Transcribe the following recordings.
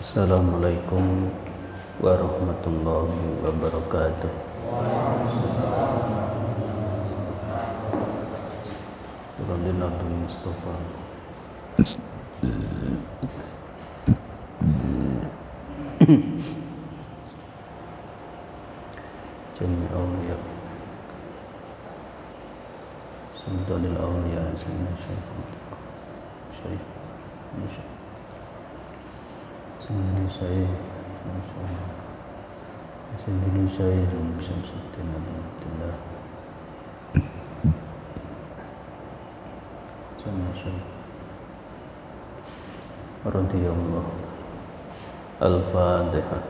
Assalamualaikum warahmatullahi wabarakatuh. Turun di Nabi Mustafa. Jami awliya Sultanil awliya Sayyidina Syekh Sayyidina Syekh Syamsuddin Abdullah Sayyidina Syekh radhiyallahu Al-Fatihah.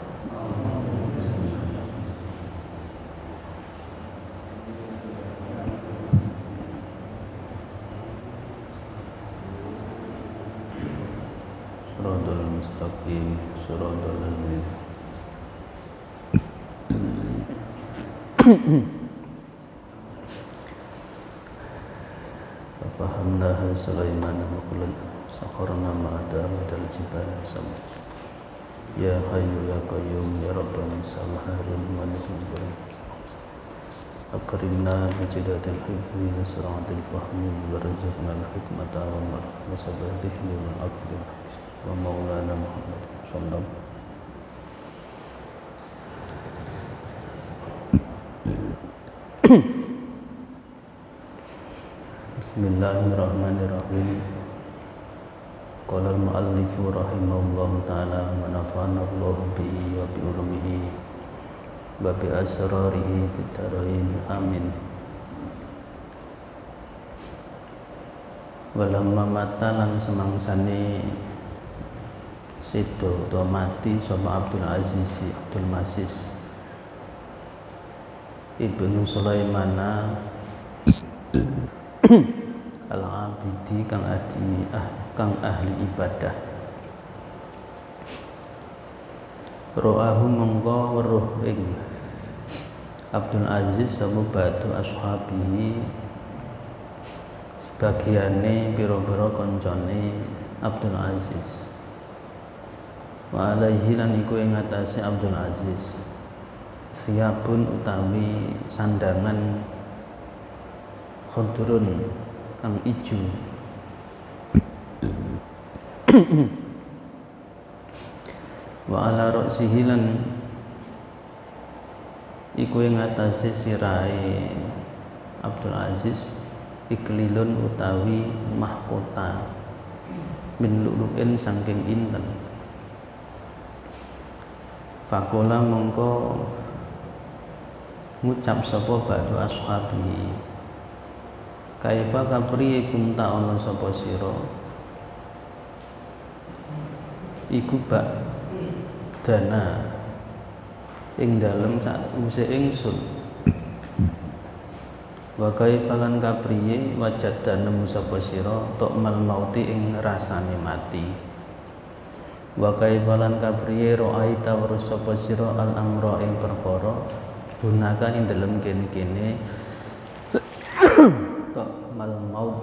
Siratal mustaqim siratal ladzina fahamnaha Sulaiman wa kullun sakharna ma'ata wadal jibal sama ya hayyu ya qayyum ya rabbal musallah harun wa nutubur akrimna bijadatil hifzi wa suratil fahmi warzuqna al-hikmata wa sabr dhihni wal aqli wa maulana Muhammad sallallahu Bismillahirrahmanirrahim. Qala al-muallifu rahimahullahu ta'ala wa nafa'ana Allahu bihi wa bi ulumihi wa bi asrarihi fid dharain amin. Walamma matalan semangsane sedo utawa mati sapa Abdul Aziz Abdul Masis Ibnu Sulaimana Al-Abidi kang ahli ibadah. Ro'ahu mongko weruh ing Abdul Aziz sapa batu ashabihi sebagiane pira-pira kancane Abdul Aziz. Wa alaihi lan iku ing atase Abdul Aziz siyabun utawi sandangan khudrun kang ijo wa ala ra'sihi lan iku ing atase sirahe Abdul Aziz iklilun utawi mahkota min lu'lu'in saking inten. Fakola mongko ngucap sapa ba'du ashabi kaifa kapriye kunta ana sapa sira iku bak dana ing dalem sakwise ingsun wa kaifa lan kapriye wajad nemu sapa sira tokmal mauti ing rasane mati wa kaifa lan kapriye ra'aita warus sapa sira al amra ing perkara gunaka ing dalem kene-kene mal maut.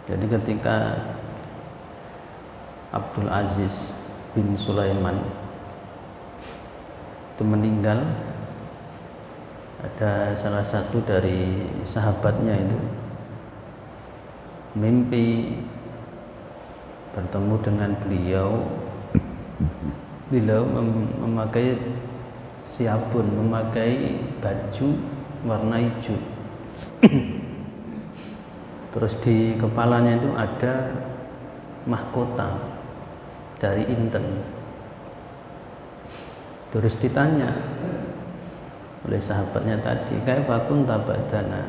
Jadi ketika Abdul Aziz bin Sulaiman itu meninggal, ada salah satu dari sahabatnya itu mimpi bertemu dengan beliau memakai siapun, memakai baju warna hijau. Terus di kepalanya itu ada mahkota dari inten. Terus ditanya oleh sahabatnya tadi, kaifa kunta ba'dana,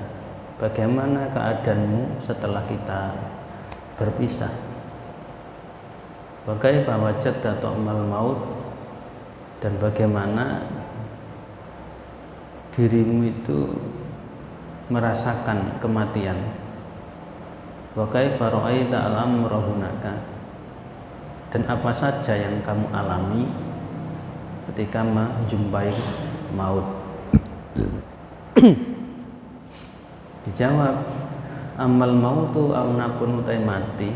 bagaimana keadaanmu setelah kita berpisah? Wa kaifa wajadta ta'mal maut, dan bagaimana dirimu itu merasakan kematian. Wa kaifa ra'aita al-amra hunaka, dan apa saja yang kamu alami ketika menjumpai maut. Dijawab, amal mautu aunapun utai mati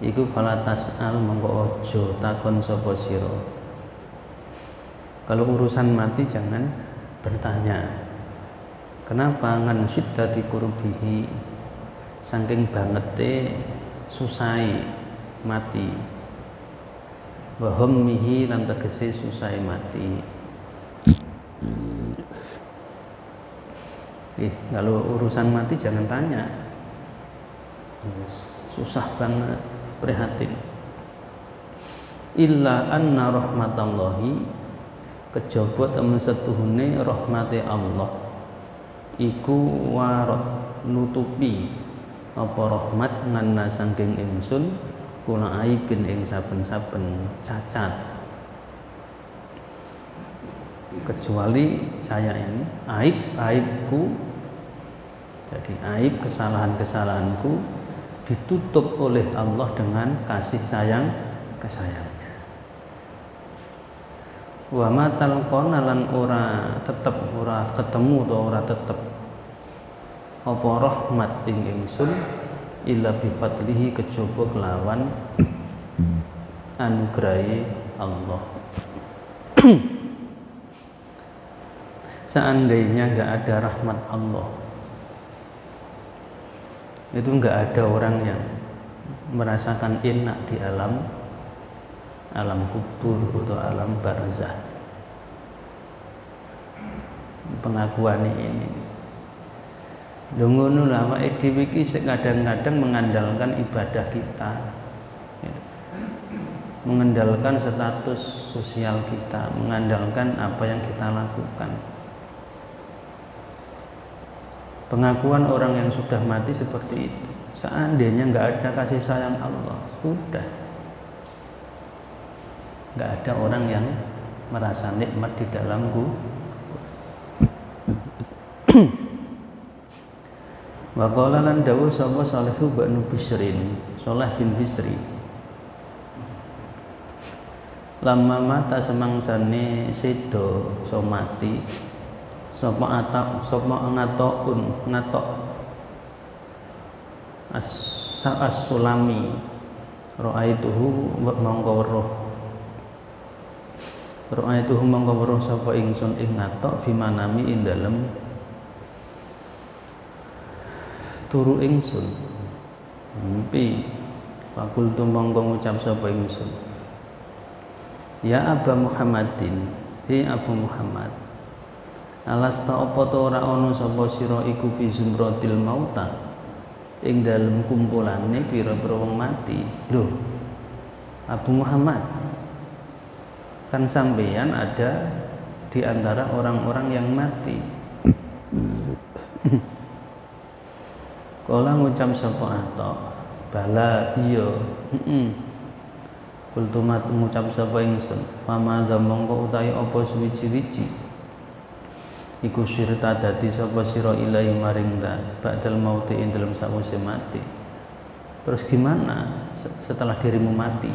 iku falatas al mongko ojo takon sapa sira. Kalau urusan mati jangan bertanya. Kenapa? Ngan syiddati kurbihi, saking bangete susai mati. Wa hummihi lan tegese susai mati. Kalau urusan mati jangan tanya. Susah banget, prihatin. Illa anna rahmatallahi, kejaba temen setuhune rahmate Allah iku warot nutupi apa rahmat nganna saking ingsun kula aibin ing saben-saben cacat, kecuali saya ini aibku. Jadi aib kesalahanku ditutup oleh Allah dengan kasih sayang kesayangnya. Wa matal qona lan ora ketemu atau ora tetep apa rahmat ing ingsun illa bi fadlihi, kejaba kelawan anugrahi Allah. Seandainya enggak ada rahmat Allah, itu enggak ada orang yang merasakan enak di alam kubur atau alam barzah. Pengakuan ini ngono lah, awake dhewe iki kadang-kadang mengandalkan ibadah kita, mengandalkan status sosial kita, mengandalkan apa yang kita lakukan. Pengakuan orang yang sudah mati seperti itu. Seandainya nggak ada kasih sayang Allah, sudah nggak ada orang yang merasa nikmat di dalam kubur. Wa qala lan dawuh sapa Salihu bin Bisrin, Saleh bin Bisri, lama mata semangsane sedo so mati sapa ngatok as-sulami ra'aituhu mongko weruh sapa ingsun ing ngatok fi manami ing dalem turu ingsun mimpi. Fakultu mongko ngucap sapa ingsun, ya Aba Muhammadin, he Abu Muhammad, alasta apa ta ora ana sapa sira iku fi zumratil mauta ing dalem kumpulane pira-pira wong mati. Lho Abu Muhammad, kan sampeyan ada di antara orang-orang yang mati. Kala ngucap sapa Atta, bala iya. Kultumat ngucap sapa ingsun, fama mongko utahe apa suwiji-wiji iku sirta dadi sapa sira ilahi maring ta ba'dal mauti ing dalem sawise mati. Terus gimana setelah dirimu mati?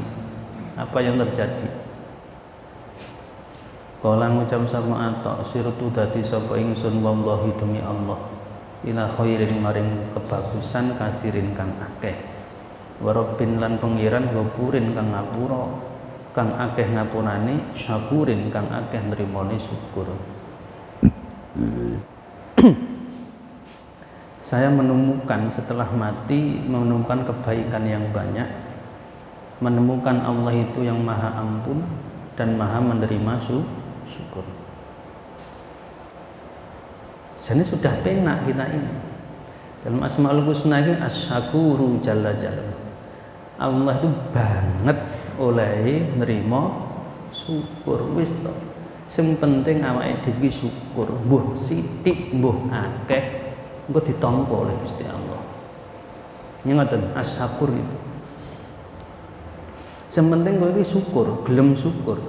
Apa yang terjadi? Kala ngucap sapa Atta, sirtu dadi sapa ingsun wallahi demi Allah ila khairin maring kebagusan kasirin kang akeh, warabbin lan pengiran ghafurin kang ngapura kang akeh ngapurane, syakurin kang akeh nrimane syukur. Saya menemukan setelah mati, menemukan kebaikan yang banyak, menemukan Allah itu yang maha ampun dan maha menerima syukur. Jadi sudah penak kita ini. Dalam Asmaul Husna ini Asy-Syakuru Jalla Jalla. Allah itu banget oleh nerima syukur. Wis to. Sing penting awake dhewe syukur, mbuh sithik mbuh akeh engko ditampa oleh Gusti Allah. Ngoten Asy-Syakur itu. Sing penting kowe iki syukur, gelem syukur.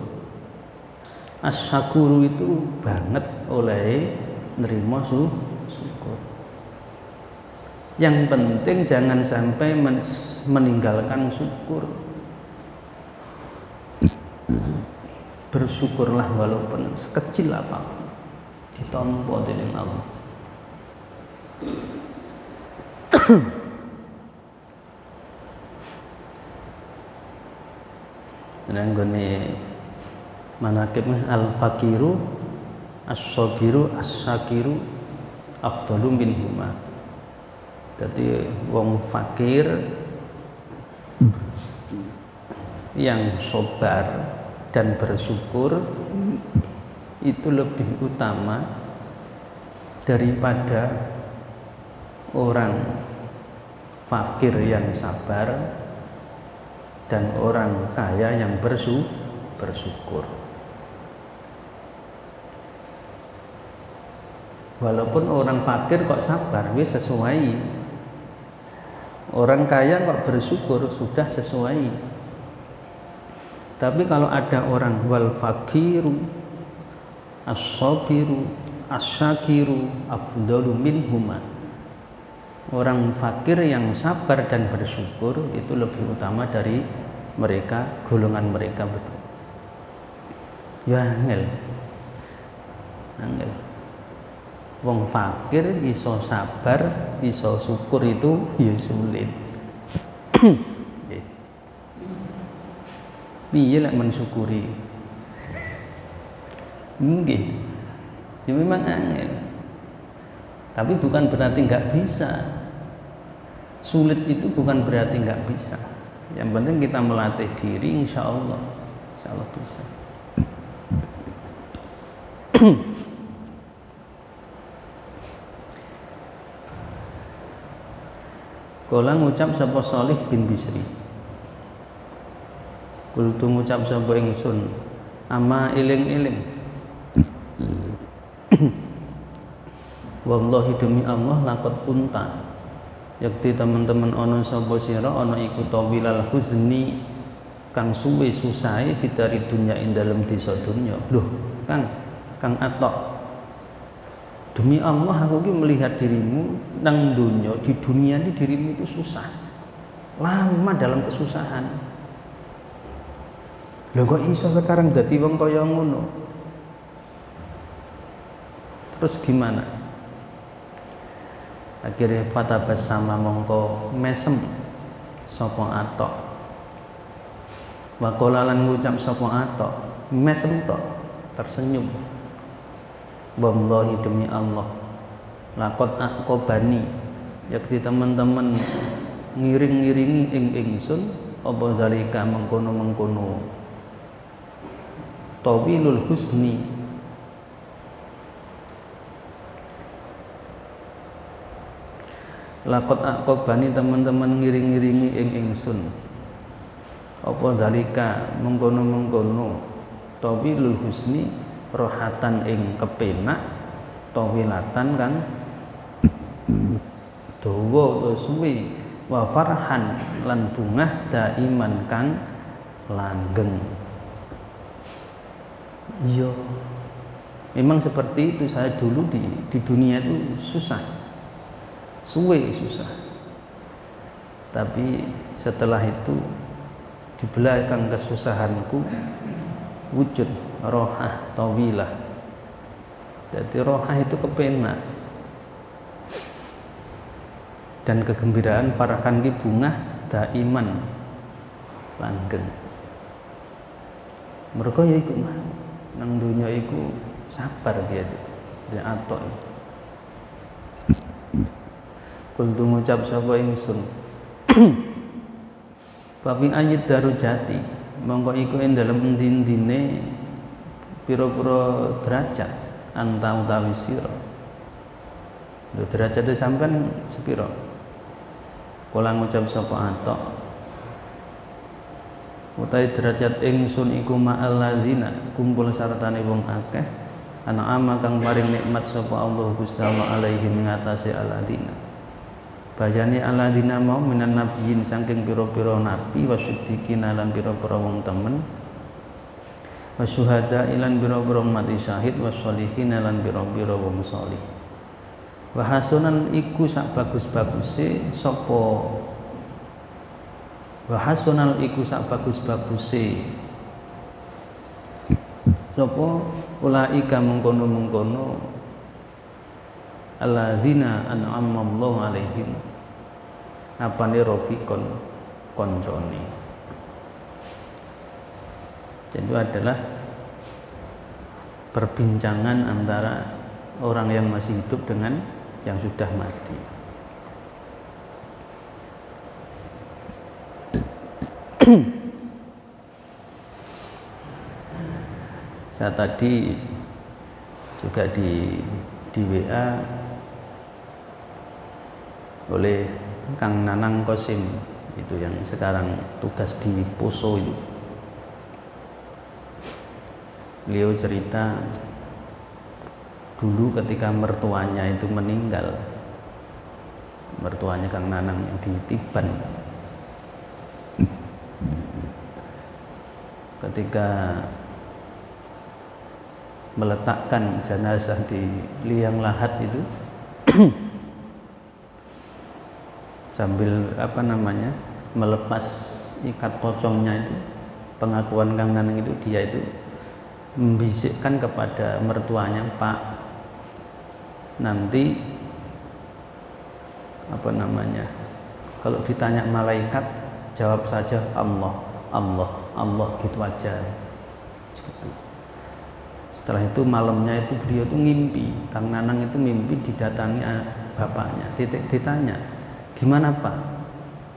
Asy-Syakuru itu banget oleh nerima syukur. Yang penting jangan sampai meninggalkan syukur. Bersyukurlah walaupun sekecil apapun ditampa dening Allah. Nang gone manakib al-faqiru as-sabiru as-syakiru afdalu minhuma. Jadi wong fakir yang sabar dan bersyukur itu lebih utama daripada orang fakir yang sabar dan orang kaya yang bersyukur. Walaupun orang fakir kok sabar, wis sesuai. Orang kaya kok bersyukur, sudah sesuai. Tapi kalau ada orang wal fakiru as-sabiru as-syakiru afdalu minhuma, orang fakir yang sabar dan bersyukur itu lebih utama dari mereka, golongan mereka berdua. Ya angel. Wong fakir iso sabar, iso syukur itu ya sulit. Piye lek mensyukuri? Nggih. Ya memang angel. Tapi bukan berarti nggak bisa. Sulit itu bukan berarti nggak bisa. Yang penting kita melatih diri, insya Allah bisa. Kala ngucap sapa Shalih bin Bisri. Kultu ngucap sapa ingsun, ama eling-eling. Wallahi demi Allah laqad kunta. Yakti teman-teman ana sapa sira ana iku tawilal huzni kang suwe susahe fitari dunya ing dalem desa dunya. Loh, Kang Atok. Demi Allah aku ini melihat dirimu nang dunia, di dunia ini dirimu itu susah, lama dalam kesusahan. Lho kok iso sekarang dadi wong kaya ngono? Terus gimana? Akhirnya fatabas sama mongko mesem sapa Atok. Wa qala lan ngucap sapa Atok, mesem tok, tersenyum. Wallahi demi Allah laqad aqobani, yakti teman-teman ngiring-ngiringi ing ingsun apa zalika mengkono-mengkono tawilul husni, laqad aqobani teman-teman ngiring-ngiringi ing ingsun apa zalika mengkono-mengkono tawilul husni rohatan ing kepenak, tawilatan kan dawa utawa suwi, wa farhan lan bungah daiman kang langgeng. Iya, memang seperti itu. Saya dulu di dunia itu susah, susah. Tapi setelah itu di belakang kesusahanku wujud rohah tawilah. Jadi rohah itu kepenak dan kegembiraan farhan ki bungah daiman langgeng. Mereka ya iku nang dunya iku sabar dia Atok. Kultu ngucap sapa ingsun Babi ayat darujati mongko iku ing dalem endi-endine pira-pira derajat anta utawi sira. Lho derajate sampean sepira? Kala ngucap sapa Atok, utawi derajat ingsun iku ma'al ladzina kumpul sartane wong akeh ana ama kang paring nikmat sapa Allah Gusti Allah alaihim ing atase alladzina. Bajane alladzina mau minan nabiyyin saking pira-pira nabi wasiddiqin lan pira-pira wong temen wasyuhada ilan biro-biro mati syahid wasyolihin lan biro-biro wong sholih. Wahasunan iku sak bagus-baguse sapa wahasunal iku sak bagus-baguse sapa ulaika mengkono-mengkono alladzina an'ama Allahu alaihim apane rofikon koncone. Itu adalah perbincangan antara orang yang masih hidup dengan yang sudah mati. Saya tadi juga di WA oleh Kang Nanang Kosim, itu yang sekarang tugas di Poso itu. Beliau cerita dulu ketika mertuanya itu meninggal, mertuanya Kang Nanang yang di Tiban, ketika meletakkan jenazah di liang lahat itu sambil melepas ikat pocongnya itu, pengakuan Kang Nanang itu, dia itu membisikkan kepada mertuanya, Pak, nanti kalau ditanya malaikat jawab saja Allah, Allah, Allah, gitu aja. Gitu. Setelah itu malamnya itu beliau itu ngimpi, Kang Nanang itu mimpi didatangi bapaknya, ditanya, gimana Pak?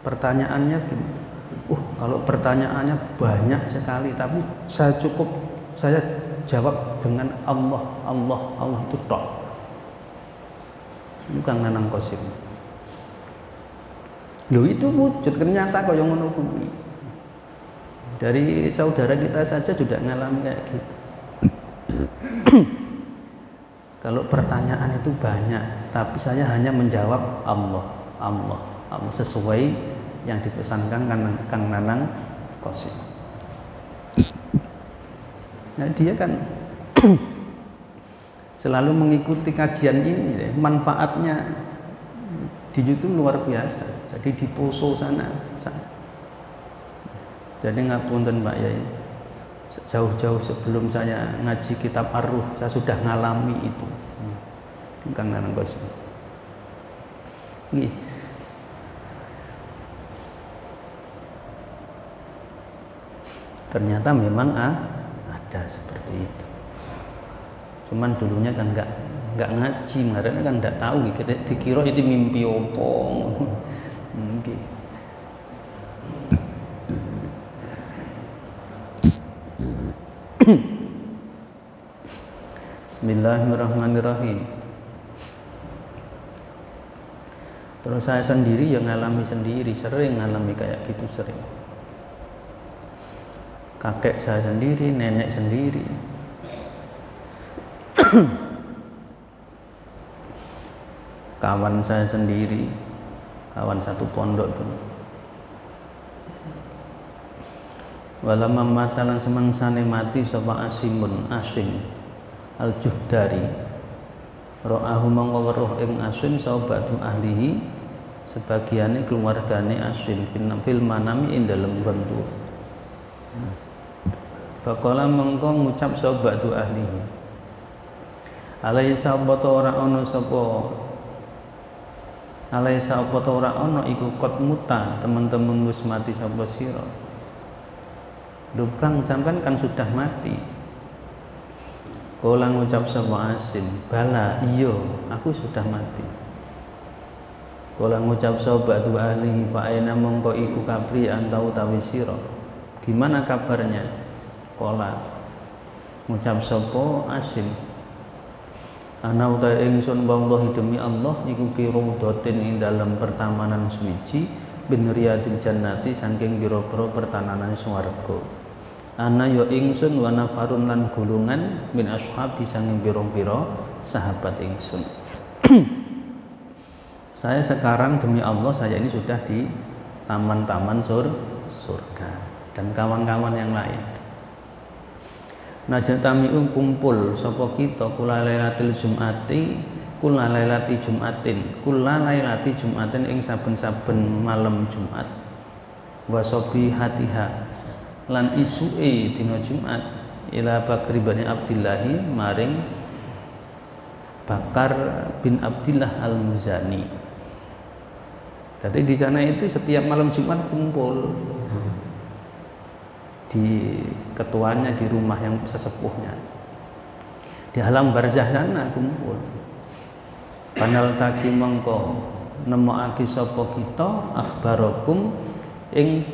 Pertanyaannya gimana? Kalau pertanyaannya banyak sekali, tapi saya jawab dengan Allah, Allah, Allah itu tok. Itu Kang Nanang Kosim. Loh, itu wujud ternyata kaya ngono kuwi. Dari saudara kita saja sudah ngalami kayak gitu. Kalau pertanyaan itu banyak, tapi saya hanya menjawab Allah, Allah, Allah, sesuai yang dipesankan Kang Nanang Kosim. Nah, dia kan selalu mengikuti kajian ini, manfaatnya di YouTube luar biasa. Jadi di Poso sana. Jadi ngapunten Pak Yai, jauh-jauh sebelum saya ngaji kitab Ar-Ruh, saya sudah ngalami itu. Kang Nanang Kosim. Ternyata memang ada seperti itu. Cuman dulunya kan nggak ngaji, karena kan nggak tahu, dikira itu mimpi opong. Bismillahirrahmanirrahim. Terus saya sendiri yang ngalami sendiri, sering ngalami kayak gitu, sering. Kakek saya sendiri, nenek sendiri. Kawan saya sendiri, kawan satu pondok dulu. Walamma matalan semangsane mati sapa Asimun, Asim Al-Juhdari, ro'ahu mongko weruh ing Asim saubatu ahlihi, sebagiane keluargane Asim fil manami ing dalem bentuk. Faqala mongko ngucap saubatu ahlihi, alaisa apa ora ana sapa, alaisa apa ora ana iku qad muta, teman-teman wis mati sapa sira. Lubang sampean kan sudah mati. Kala ngucap sapa Asim, bala iya aku sudah mati. Kala ngucap sapa tu ahli, fa aina mongko iku kapri antau tawi sira. Gimana kabarnya? Kala ngucap sapa Asim, ana utahe ingsun wallahi demi Allah iku fi rawdatin ing dalam pertamanan suci bin riyadil jannati saking pira-pira pertananan swarga. Ana ya ingsun wa nafarun lan gulungan min ashabi saking pira-pira sahabat ingsun. Saya sekarang demi Allah, saya ini sudah di taman-taman surga dan kawan-kawan yang lain. Najatami'u kumpul sapa kita kula lailatul jumati, kula lailati jumatin ing saben-saben malam Jumat. Wa sabihatiha lan isuke dina Jumat ila Bakri bin Abdillahi maring Bakar bin Abdillah Al-Muzani. Jadi di sana itu setiap malam Jumat kumpul di ketuanya di rumah yang sesepuhnya. Di alam barzah sana kumpul. Panal taki mengko nemokake sapa kita akhbarakum ing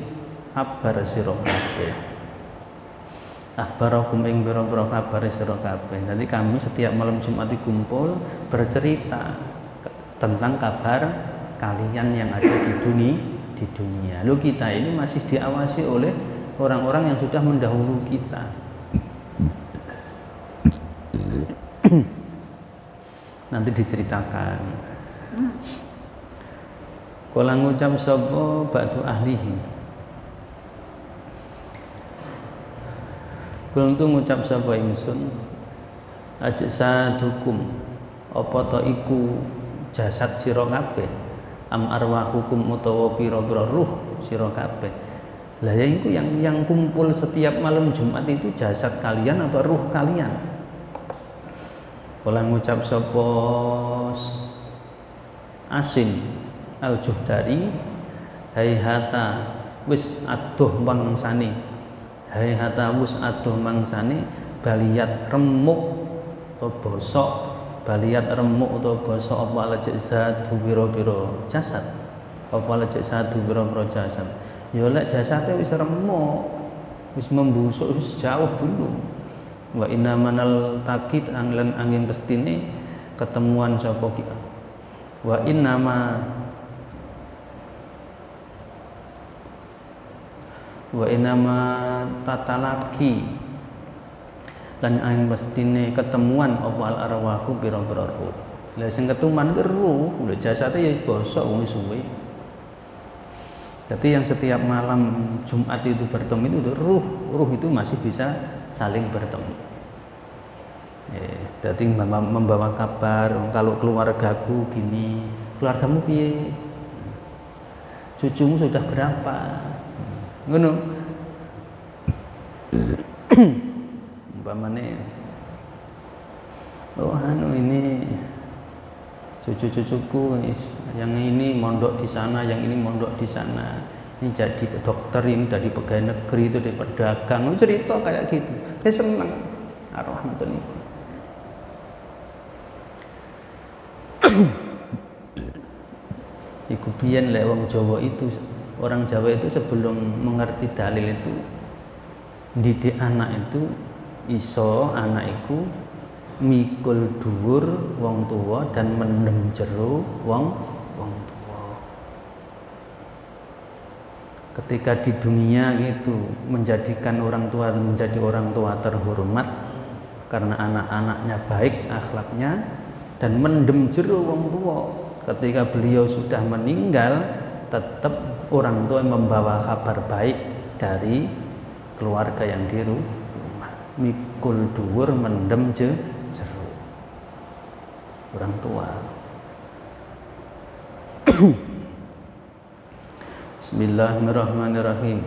kabar sira kabeh. Akhbarakum ing biro-biro kabar sira kabeh. Jadi kami setiap malam Jumat kumpul bercerita tentang kabar kalian yang ada di dunia. Lalu kita ini masih diawasi oleh orang-orang yang sudah mendahulu kita. Nanti diceritakan. Kala ngucap sapa ba'du ahlihi. Kultu ngucap sapa ingsun ajek sadukum apa ta iku jasad sira kabeh am arwahukum utawa pira-pira ruh sira kabeh. Lah ya itu yang kumpul setiap malam Jumat itu jasad kalian atau ruh kalian. Kala ngucap sapa Asim Al-Juhdari hayhata wis adoh mangsane hayhata wis adoh mangsane baliyat remuk atau bosok baliyat remuk atau bosok apa lajek sadu biro-biro jasad apa lajek sadu biro-biro jasad ya lek jasate wis remuk wis membusuk wis jauh dulu wa inna manal takid anglen angin pestine ketemuan sapa kita wa inna ma tatalaki lan angin pestine ketemuan apa al arwahu biro-biro ruh. Lah sing ketemuan ke ruh lho jasate ya bosok wis suwe. Jadi yang setiap malam Jumat itu bertemu itu ruh itu masih bisa saling bertemu. Jadi membawa kabar kalau keluargaku gini, keluargamu piye? Cucumu sudah berapa? Ngono. Umpamane oh ini cucu-cucuku yang ini mondok di sana, yang ini mondok di sana. Ini jadi dokter, ini dari pegawai negeri, itu dari pedagang. Cerita kayak gitu. Saya senang. Arwah nonton itu. Iku biyen lek wong Jawa itu, orang Jawa itu sebelum mengerti dalil itu didik anak itu iso anak iku mikul dhuwur wong tua dan mendem jero wong tua. Ketika di dunia itu menjadikan orang tua menjadi orang tua terhormat karena anak-anaknya baik akhlaknya dan mendem jero wong tua. Ketika beliau sudah meninggal tetap orang tua membawa kabar baik dari keluarga yang di rumah. Mikul dhuwur mendem jero orang tua. Bismillahirrahmanirrahim.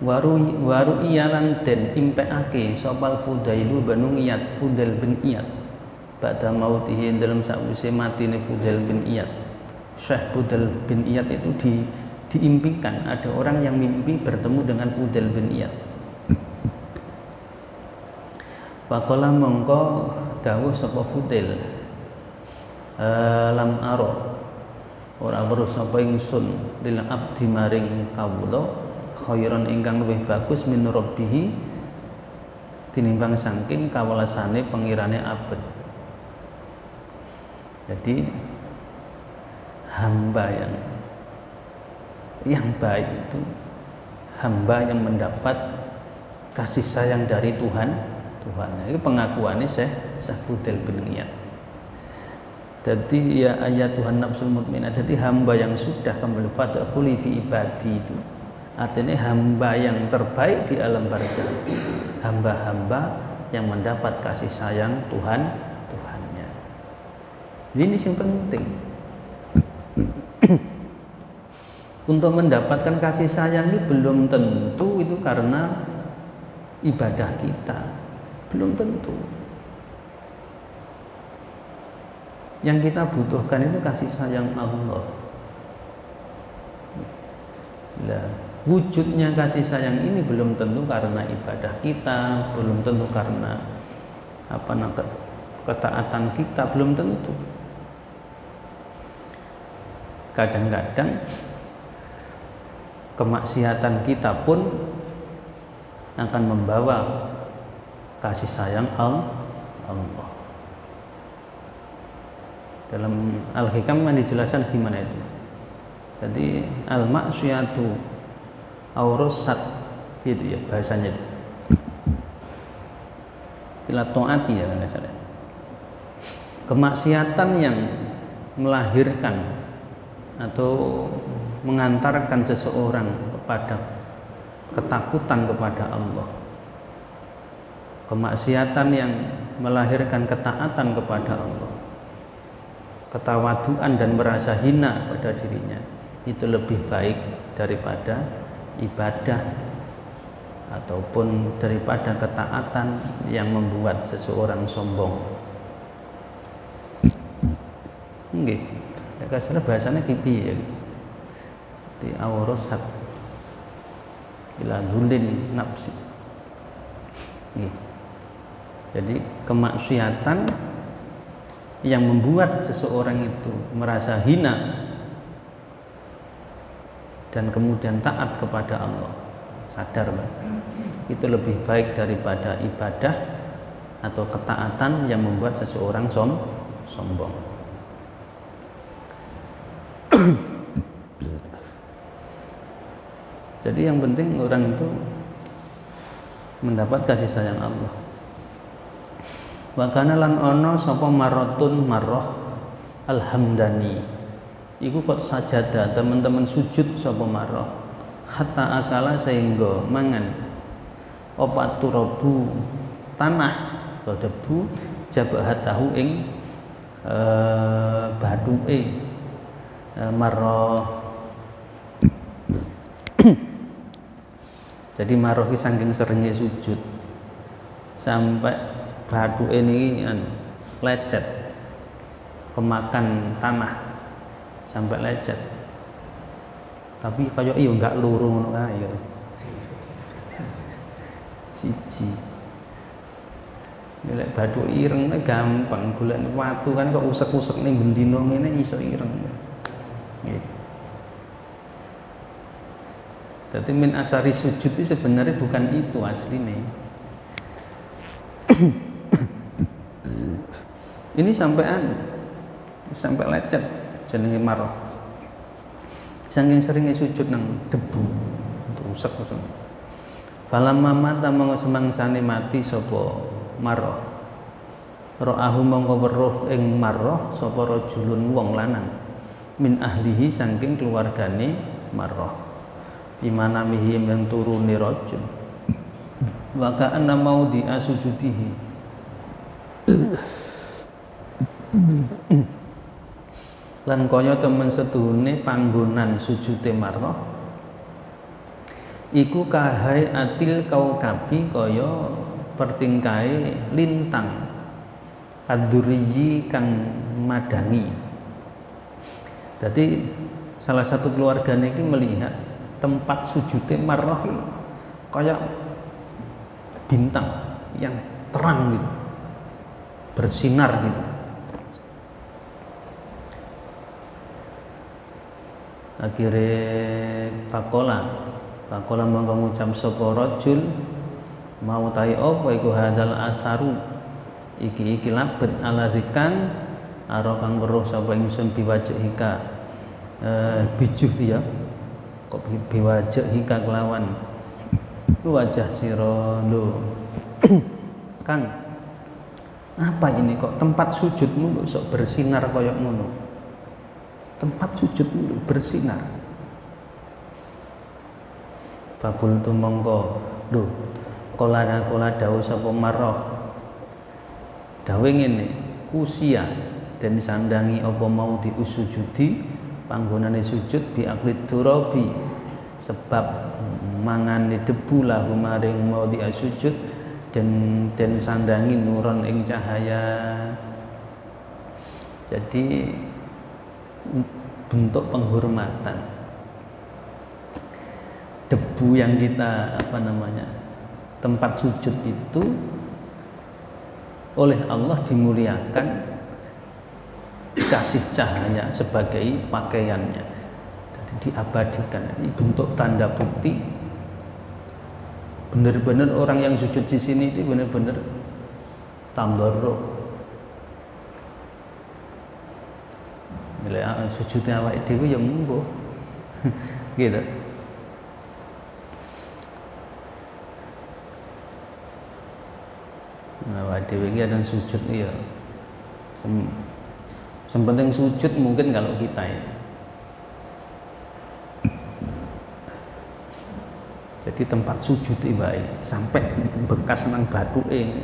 Waru iyalan den impekake sopal Fudailu Banu Iyad Fudail bin Iyad pada mautihi dalam sakwise matine Fudail bin Iyad. Syekh Fudail bin Iyad itu diimpikan ada orang yang mimpi bertemu dengan Fudail bin Iyad. Faqala mongko dawuh sapa Fudail lam aro ora weruh sapa ingsun lil abdi maring kawula khairan ingkang luwih bagus min rabbih tinimbang saking kawelasane pengirane abet. Jadi hamba yang baik itu hamba yang mendapat kasih sayang dari Tuhannya. Itu pengakuannya Syekh Fudail bin Iyad. Jadi ya ayat Tuhan nafsul mutmainah. Jadi hamba yang sudah kembali fadkhuli fi ibadi itu artinya hamba yang terbaik di alam barzah. Hamba-hamba yang mendapat kasih sayang Tuhannya. Ini yang penting. Untuk mendapatkan kasih sayang ini belum tentu itu karena ibadah kita. Belum tentu. Yang kita butuhkan itu kasih sayang Allah. Nah, wujudnya kasih sayang ini belum tentu karena ibadah kita, belum tentu karena ketaatan kita, belum tentu. Kadang-kadang kemaksiatan kita pun akan membawa kasih sayang Allah. Dalam Al-Hikam dijelaskan gimana itu. Jadi al-maksiyatu aurosat itu ya bahasanya itu. Ila taati ya nggak salah. Kemaksiatan yang melahirkan atau mengantarkan seseorang kepada ketakutan kepada Allah. Kemaksiatan yang melahirkan ketaatan kepada Allah. Ketawaduan dan merasa hina pada dirinya itu lebih baik daripada ibadah ataupun daripada ketaatan yang membuat seseorang sombong. Nggih, kasarnya bahasanya kipi ya gitu. Di aurosat ila dzulin nafsi. Nggih. Jadi kemaksiatan yang membuat seseorang itu merasa hina dan kemudian taat kepada Allah, sadar Pak, itu lebih baik daripada ibadah atau ketaatan yang membuat seseorang sombong. Jadi yang penting orang itu mendapat kasih sayang Allah. Wa kana lan ono sapa marotun marroh alhamdani. Iku kot sajada teman-teman sujud sapa marroh. Hatta akala sehingga mangan opat turabu tanah atau debu jabahatahu ing bathuke marroh. Jadi marroh ki saking seringnya sujud sampai batu ini lecet, kemakan tanah sampai lecet. Tapi kayak iya nggak luru ngono kae. Siji. Nek batu ireng gampang, golek watu kan kok usek-usek ning bendino ngene iso ireng. Nggih. Jadi min asari sujud itu sebenarnya bukan itu aslinya. Ini sampai lecet jenenge marah. Saking seringnya sujud nang debu, rusak. Falamma mata mongko semangsane mati sapa marah. Ra'ahu mongko weruh ing marah sapa rajulun wong lanang min ahlihi saking keluargane marah. Imana mihim yang turuni rajul. Wa ka'anna maudi asujudihi. Lan kaya temen setuhune panggonan sujude marrah iku kahai atil kaukabi kaya pertingkahe lintang aduriyi kang madangi. Jadi salah satu keluarganya ini melihat tempat sujude marrah kaya bintang yang terang gitu, bersinar gitu. Akhirnya Pakola mongko ngucap sapa rajul mau tai apa iku hadal atharu iki labet ala zikan aro kang weruh sapa ingsun biwajhika bijuh dia kok biwajhika kelawan wajah sira lho Kang, apa ini kok tempat sujudmu kok sok bersinar koyok ngono? Tempat sujudmu bersinar. Fakultu mongko, lho, kola dawuh sapa marrah. Dawuh ngene, kusia den sandangi apa mau diusujudi panggonane sujud bi akli turabi sebab mangane debu lahu maring mau diasujud den sandangi nuron ing cahaya. Jadi bentuk penghormatan. Debu yang kita tempat sujud itu oleh Allah dimuliakan, dikasih cahaya sebagai pakaiannya, jadi diabadikan. Ini bentuk tanda bukti benar-benar orang yang sujud di sini itu benar-benar tabarruk. Sujudnya awake dhewe ya munggo gitu. Nah, awake dhewe iki ada sujud ya. Sepenting sujud mungkin kalau kita ini. Jadi tempat sujud ibae sampai bekas nang batu ini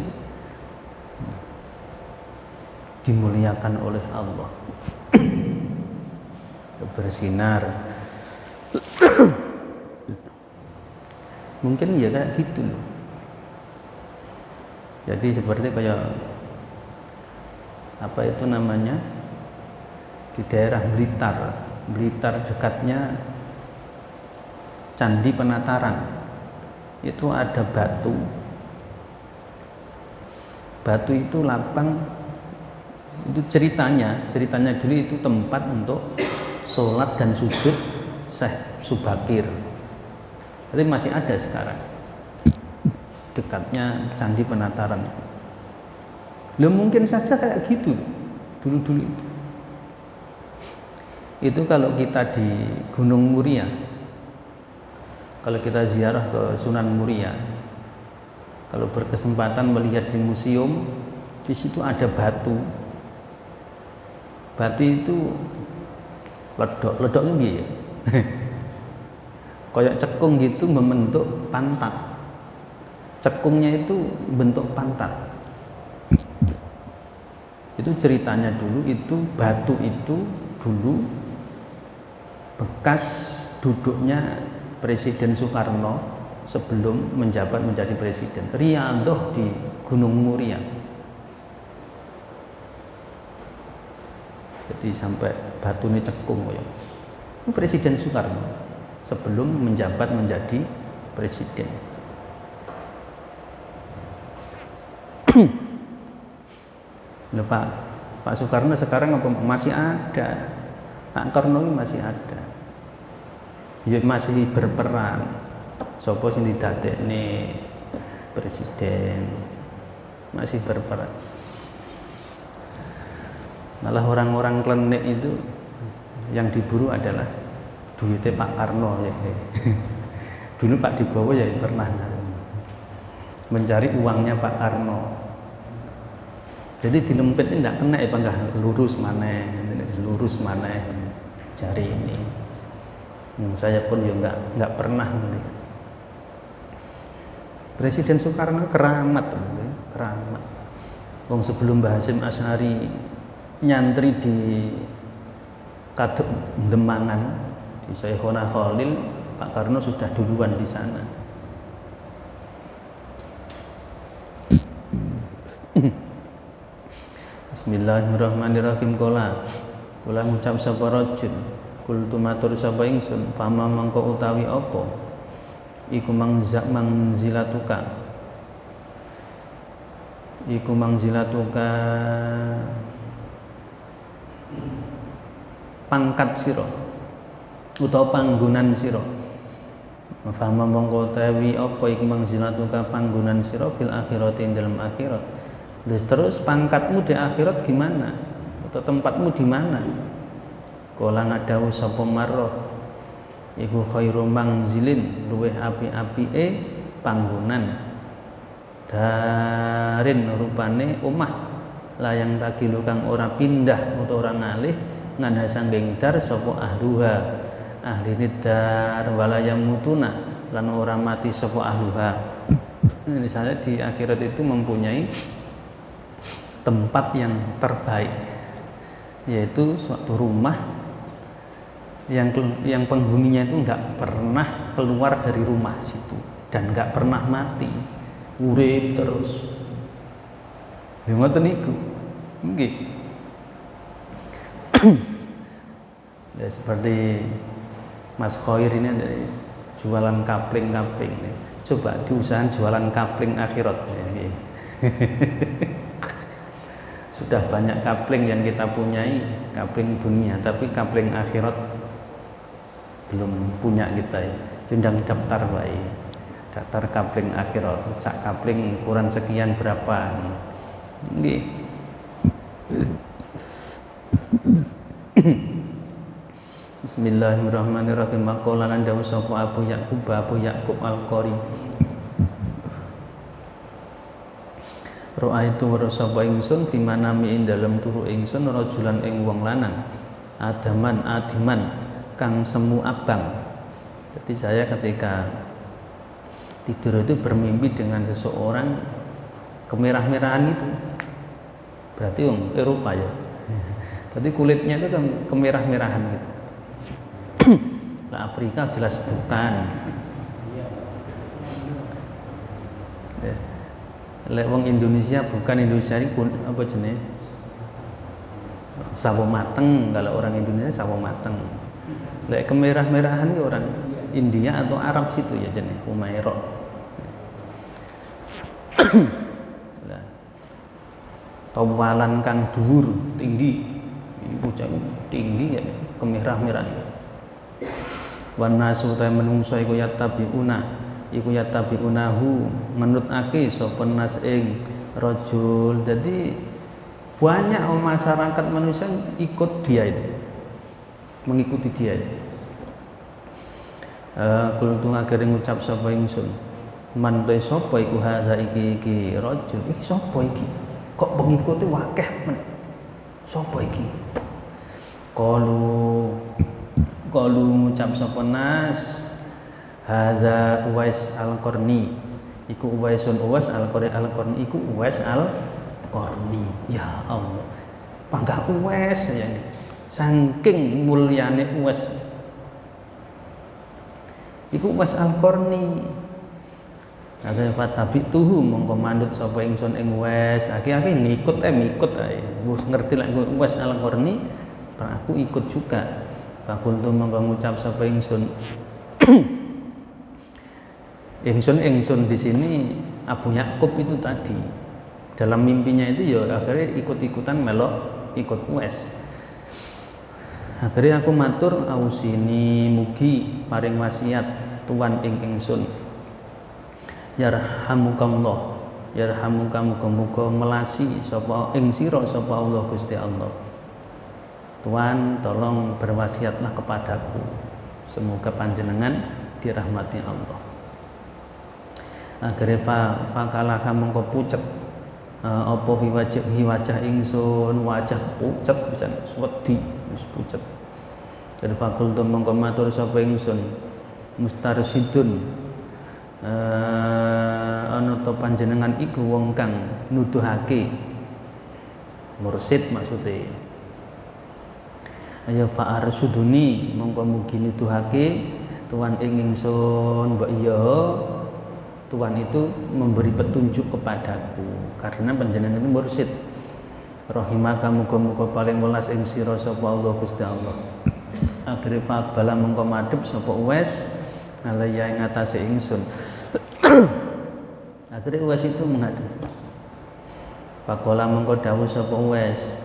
dimuliakan oleh Allah. Bersinar. Mungkin ya kayak gitu loh. Jadi seperti kayak di daerah Blitar dekatnya Candi Penataran itu ada batu itu lapang, itu ceritanya dulu itu tempat untuk sholat dan sujud Syekh Subakir. Tapi masih ada sekarang dekatnya Candi Penataran. Loh, mungkin saja kayak gitu dulu itu. Itu kalau kita di Gunung Muria, kalau kita ziarah ke Sunan Muria, kalau berkesempatan melihat di museum, di situ ada batu itu ledoknya piye ya? Kayak cekung gitu membentuk pantat. Cekungnya itu bentuk pantat. Itu ceritanya dulu, itu batu itu dulu bekas duduknya Presiden Soekarno sebelum menjabat menjadi presiden. Riyadhah di Gunung Muria. Jadi sampai batu ini cekung ya. Itu Presiden Soekarno sebelum menjabat menjadi presiden. Loh, Pak Soekarno sekarang masih ada, Pak Karno masih ada. Ya masih berperan. Sopo sing didadekne presiden, masih berperan. Malah orang-orang klenik itu yang diburu adalah duitnya Pak Karno ya. Dulu Pak Dibowo ya pernah mencari uangnya Pak Karno. Jadi dilempit ini tidak kena ya, nggak lurus mana cari ini. Saya pun ya nggak pernah melihat. Presiden Soekarno keramat. Wong sebelum Mbah Hasyim Asy'ari nyantri di Kademangan di Syekhona Khalil, Pak Karno sudah duluan di sana. Bismillahirrahmanirrahim. Kula ngucap sapa rajul, kul tumatur sapa ingsun, fama mangko utawi apa iku mangzilatuka pangkat sira utawa panggonan sira. Fahma mongko utawi apa iku mangzilatuka panggonan sira fil akhirati dalam akhirat. Terus pangkatmu di akhirat gimana? Atau tempatmu di mana? Kala ngadawu sapa marrah iku khairu mangzilin, luweh api-apike panggonan. Darin rupane omah layang takilu kang ora pindah utawa ora ngalih nganha sanggeng dar sapa ahluha, ahline dar wala yamutuna lan ora mati sapa ahluha. Ini saya di akhirat itu mempunyai tempat yang terbaik, yaitu suatu rumah yang penghuninya itu nggak pernah keluar dari rumah situ dan nggak pernah mati, urip terus. Ngoten niku. Nggih. Ya, seperti Mas Khoir ini jualan kapling-kapling. Coba diusahakan jualan kapling akhirat. Sudah banyak kapling yang kita punyai, kapling dunia, tapi kapling akhirat belum punya kita. Undang daftar baik, daftar kapling akhirat. Sak kapling ukuran sekian berapa? Nggih. Bismillahirrahmanirrahim. Maqala lan dawuh sapa Abu Ya'qub Al-Qari. Ra'aitu wa sapa ingsun fi manami ing dalem turu ingsun rajulan ing wong lanang adiman kang semu abang. Jadi saya ketika tidur itu bermimpi dengan seseorang kemerah-merahan itu. Berarti Eropa ya. Tadi kulitnya itu kemerah-merahan gitu. Nah, Afrika jelas bukan. Ya. Lek wong Indonesia bukan, Indonesia ini apa jenis? Sawo mateng, kalau orang Indonesia sawo mateng. Lek kemerah-merahan itu orang India atau Arab situ ya jenis Humairah. Nah, tawalan kang dhuwur tinggi, bocah tinggi ya, kemerah-merahan. Wan nasu ta menungso iku yatabiunahu ngenutake sapa nas ing rajul. Jadi banyak masyarakat manusia ikut dia itu, mengikuti dia itu. Kultu akhire ngucap sapa ingsun, man ta sapa iku hadza iki rajul, iki sapa iki kok pengikute wakeh men, sapa iki? Qalu ngucap sapa nas hadza Uwais Al-Qarni, iku Uwais Al-Qarni iku Uwais Al-Qarni. Ya Allah, panggah Uwais ya, saking mulyane Uwais iku Uwais Al-Qarni. Ada fatabi tuhu mongko mandut sapa ingsun ing Uwais, aki-aki mikut ae wis ngerti lek Uwais Al-Qarni, aku ikut juga. Fakultu mongko ngucap sapa ingsun ingsun di sini Abu Ya'qub itu tadi dalam mimpinya itu ya akhirnya ikut-ikutan melok ikut Uwais. Akhirnya aku matur ausini mugi paring wasiat tuan ing ingsun. Yarhamukallah, yarhamuka muga-muga melasi sapa ing sira sapa Allah Gusti Allah. Tuhan tolong berwasiatlah kepadaku, semoga panjenengan dirahmati Allah. Akhirnya fakalah mongko pucet apa fi wajah ingsun, wajah pucet bisa wedi wis pucet. Dari fakultu mongko matur sapa ingsun mustarsyidun ana to panjenengan iku wong kang nuduhake, mursid maksudnya. Ya fa'arsuduni mongko mugi nuduhake tuan ing ingsun, mbok iya Tuhan itu memberi petunjuk kepadaku karena panjenengan itu mursid. Rahimaka muga-muga paling welas ing sira sapa Allah Gusti Allah. Akhire faqbala mongko madhep sapa Uwais alaya ing atase ingsun. Akhire Uwais itu menghadap. Faqala mongko dawuh sapa Uwais,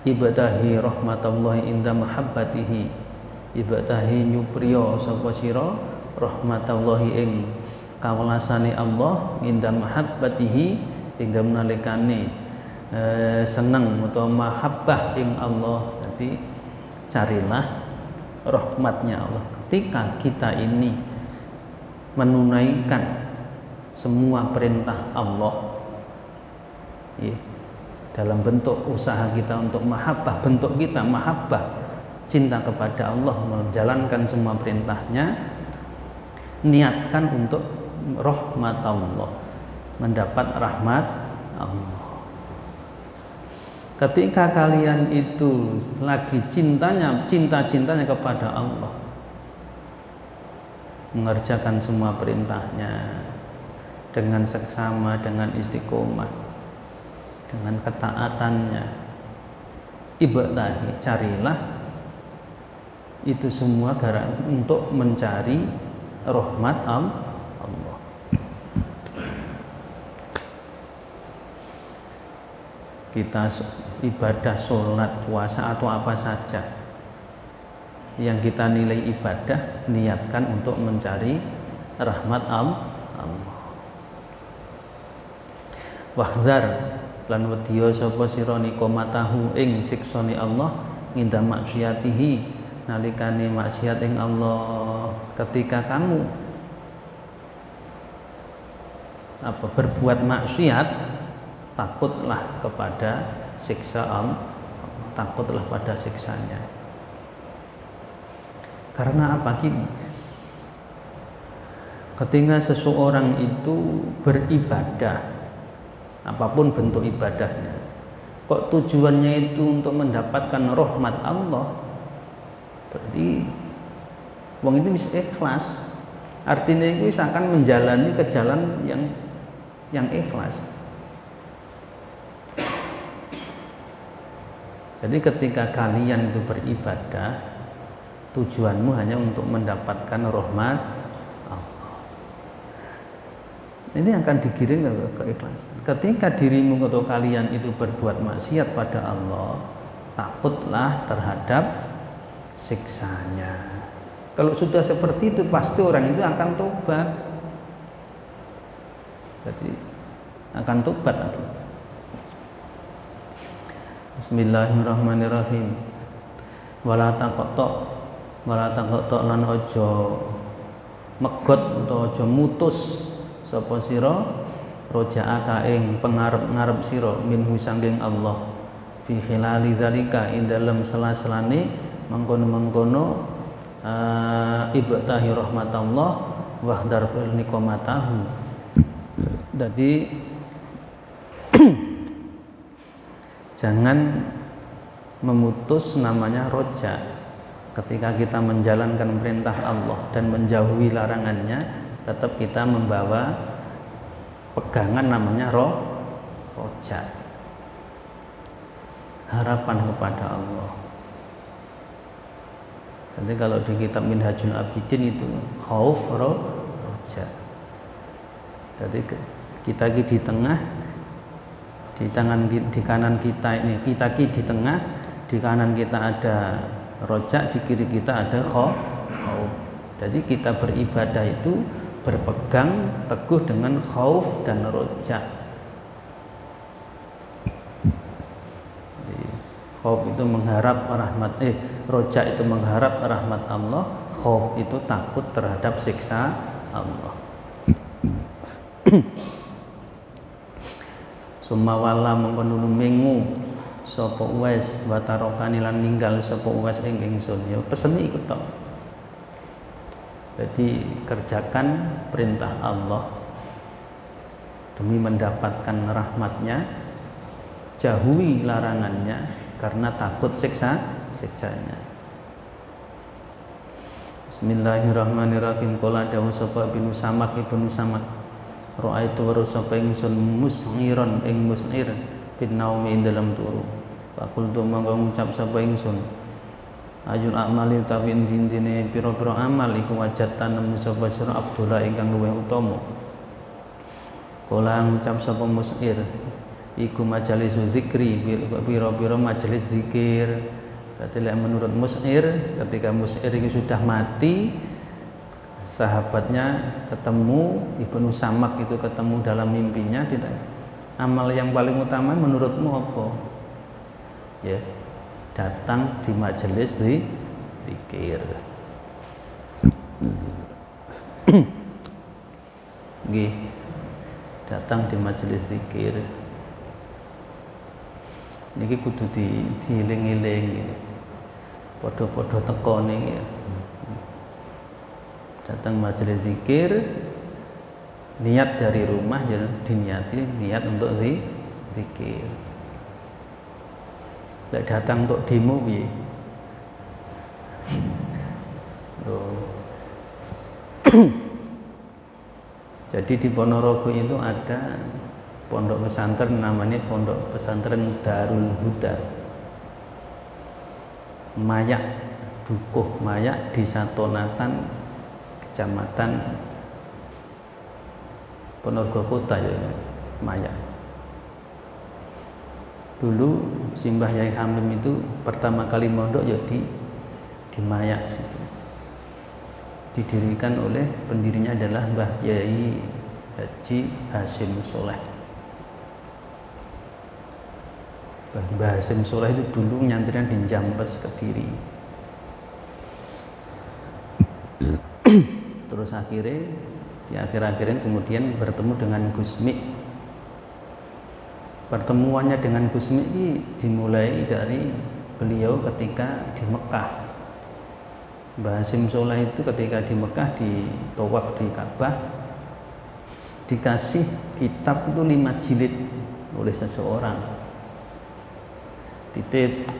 ibtahi rahmatallahi inda mahabbatihi, ibtahi nyupriya sapa sira rahmatallahi ing kawelasane Allah inda mahabbatihi ing dalem nalikane seneng utawa mahabbah ing Allah. Jadi carilah rahmatnya Allah ketika kita ini menunaikan semua perintah Allah ya, dalam bentuk usaha kita untuk mahabbah, bentuk kita mahabbah cinta kepada Allah, menjalankan semua perintahnya, niatkan untuk rahmat Allah, mendapat rahmat Allah. Ketika kalian itu lagi cinta-cintanya kepada Allah, mengerjakan semua perintahnya dengan seksama, dengan istiqomah, dengan ketaatannya, ibtahi, carilah itu semua untuk mencari rahmat Allah. Kita ibadah, sholat, puasa atau apa saja yang kita nilai ibadah, niatkan untuk mencari rahmat Allah. Wahzar lan wedya sapa sira niqamatahu ing siksane Allah nginda maksiatihi nalikane maksiat ing Allah. Ketika kamu berbuat maksiat, takutlah kepada siksa Allah, takutlah pada siksanya. Karena apa? Gini, ketika seseorang itu beribadah, apapun bentuk ibadahnya, kok tujuannya itu untuk mendapatkan rahmat Allah, berarti wong itu bisa ikhlas. Artinya itu akan menjalani ke jalan yang ikhlas. Jadi ketika kalian itu beribadah, tujuanmu hanya untuk mendapatkan rahmat Allah. Ini akan digiring ke keikhlasan. Ketika dirimu atau kalian itu berbuat maksiat pada Allah, takutlah terhadap siksanya. Kalau sudah seperti itu, pasti orang itu akan tobat. Jadi akan tobat. Bismillahirrahmanirrahim. Wala taqta lan aja megot utawa aja mutus sapa sira rojaaka ing pengarep-ngarep sira minhu sangking Allah fi khilali dzalika ing dalem sela-selane mengkono-mengkono ibtahi rahmatallah wahdar fil niqamatahu. Jadi jangan memutus namanya roja. Ketika kita menjalankan perintah Allah dan menjauhi larangannya, tetap kita membawa pegangan namanya roja, harapan kepada Allah. Nanti kalau di kitab Minhajul Abidin itu khauf roja. Jadi kita di tengah, di kanan kita ini, kita di tengah, di kanan kita ada rojak, di kiri kita ada khauf. Jadi kita beribadah itu berpegang teguh dengan khauf dan rojak. Khauf itu mengharap rahmat, rojak itu mengharap rahmat Allah, khauf itu takut terhadap siksa Allah. Sumawala mengkono mengu sapa Uwais wa tarokani lan ninggal sapa Uwais ing ingsun. Ya pesen iku tok. Jadi kerjakan perintah Allah demi mendapatkan rahmatnya, jauhi larangannya karena takut siksanya. Bismillahirrahmanirrahim. Qala dawu sapa Ibnu Samak ra'aitu wa sapa ingsun musngiron ing musnir bin naumi ing dalam turu. Faqultu mangko ngucap sapa ingsun ayul amali utawi intine pira-pira amal iku wajatan nemu sapa sira Abdullah ingkang luwih utama. Kala ngucap sapa musnir iku majalis zikri, pira-pira majelis zikir. Dadi lek menurut musnir, ketika musnir itu sudah mati, sahabatnya ketemu, Ibnu Samak itu ketemu dalam mimpinya, tidak amal yang paling utama menurutmu apa? Ya, datang di majelis zikir. Nggih, datang di majelis zikir. Niki kudu dieling-eling ngene. Padha-padha teko niki. Datang majelis zikir, niat dari rumah ya diniati niat untuk zikir. Lek datang untuk demo piye? Jadi di Ponorogo itu ada pondok pesantren namanya Pondok Pesantren Darul Huda. Mayak, Dukuh Mayak, Desa Tonatan, Kecamatan Ponorogo Kota ya, Mayak. Dulu Simbah Yai Hamim itu pertama kali mondok ya di Mayak situ. Didirikan oleh pendirinya adalah Mbah Yai Haji Hasyim Soleh. Mbah Hasyim Soleh itu dulu nyantren di Jampes, Kediri. Terus akhirnya di akhir-akhirnya kemudian bertemu dengan Gus Mik. Pertemuannya dengan Gus Mik ini dimulai dari beliau ketika di Mekah. Mbah Hasyim Soleh itu ketika di Mekah di tawaf di Ka'bah dikasih kitab itu 5 jilid oleh seseorang. Titip,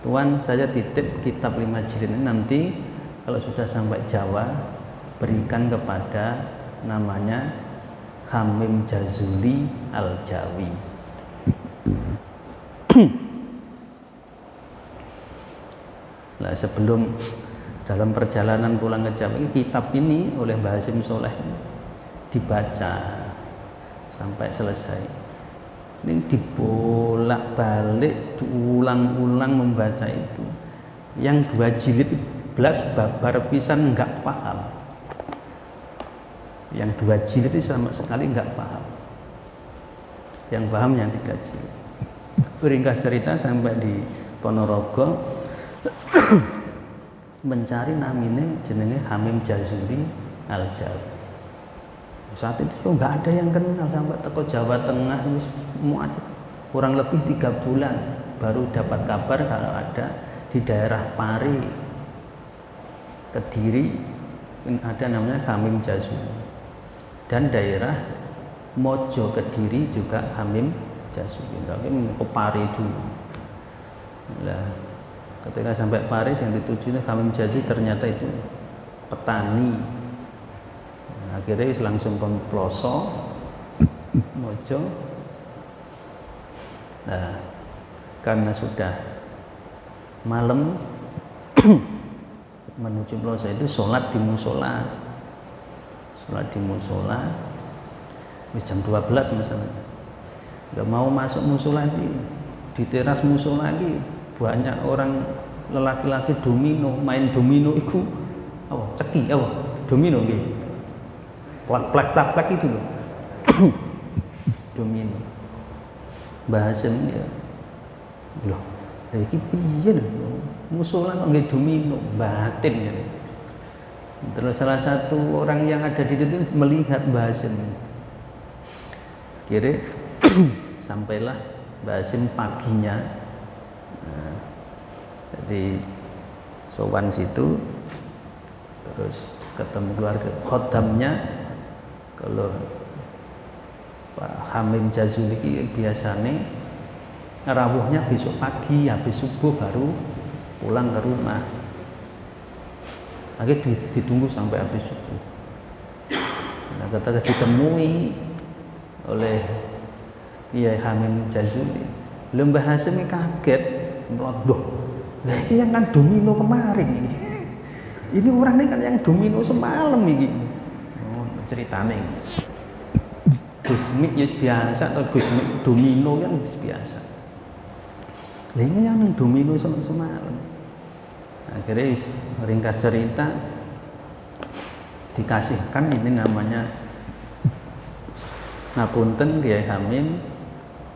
Tuan saya titip kitab 5 jilid ini, nanti kalau sudah sampai Jawa berikan kepada namanya Hamim Jazuli Al-Jawi. Nah, sebelum dalam perjalanan pulang ke Jawa ini, kitab ini oleh Mbah Hasyim Soleh dibaca sampai selesai. Ini dibolak-balik, diulang-ulang membaca itu. Yang 2 jilid belas babar pisan enggak paham. Yang 2 jilid itu sama sekali enggak paham. Yang paham yang 3 jilid. Ringkas cerita sampai di Ponorogo mencari namine jenenge Hamim Jazuli Al-Jawi. Saat itu nggak ada yang kenal, sampai teko Jawa Tengah aja kurang lebih 3 bulan baru dapat kabar kalau ada di daerah Pari, Kediri ada namanya Hamim Jazuli, dan daerah Mojo Kediri juga Hamim Jazuli. Tapi ke Pari dulu. Nah, ketika sampai Pari yang dituju itu Hamim Jazuli ternyata itu petani. Akhirnya langsung ke Ploso, Mojo. Nah, karena sudah malam menuju Ploso itu sholat di musola. Sholat di musola jam 12 misalnya. Nggak mau masuk musola lagi, di teras musola lagi banyak orang lelaki-laki domino, main domino itu ceki domino gitu. Plak-plak itu loh. Domino. Bahasanya ya. Loh, iki piye lho? Musola kok nggih domino, batin ya. Terus salah satu orang yang ada di situ melihat Mbah Hasyim. Kira sampailah Mbah Hasyim paginya. Nah, jadi sowan situ terus ketemu keluarga khodamnya. Kalau Pak Hamim Jazuli biasanya rawuhnya besok pagi, habis subuh baru pulang ke rumah. Akhirnya ditunggu sampai habis subuh. Nah, ketika ditemui oleh Kiai Hamim Jazuli, Mbah Hasyim kaget, loh, lah ini yang kan domino kemarin ini. Ini orang ini kan yang domino semalam ini. Ceritane Gus Mik ya biasa, atau Gus Mik domino kan biasa. Lah ini yang domino semalam. Akhirnya ringkas cerita dikasihkan ini namanya ngapunten Kiai Hamim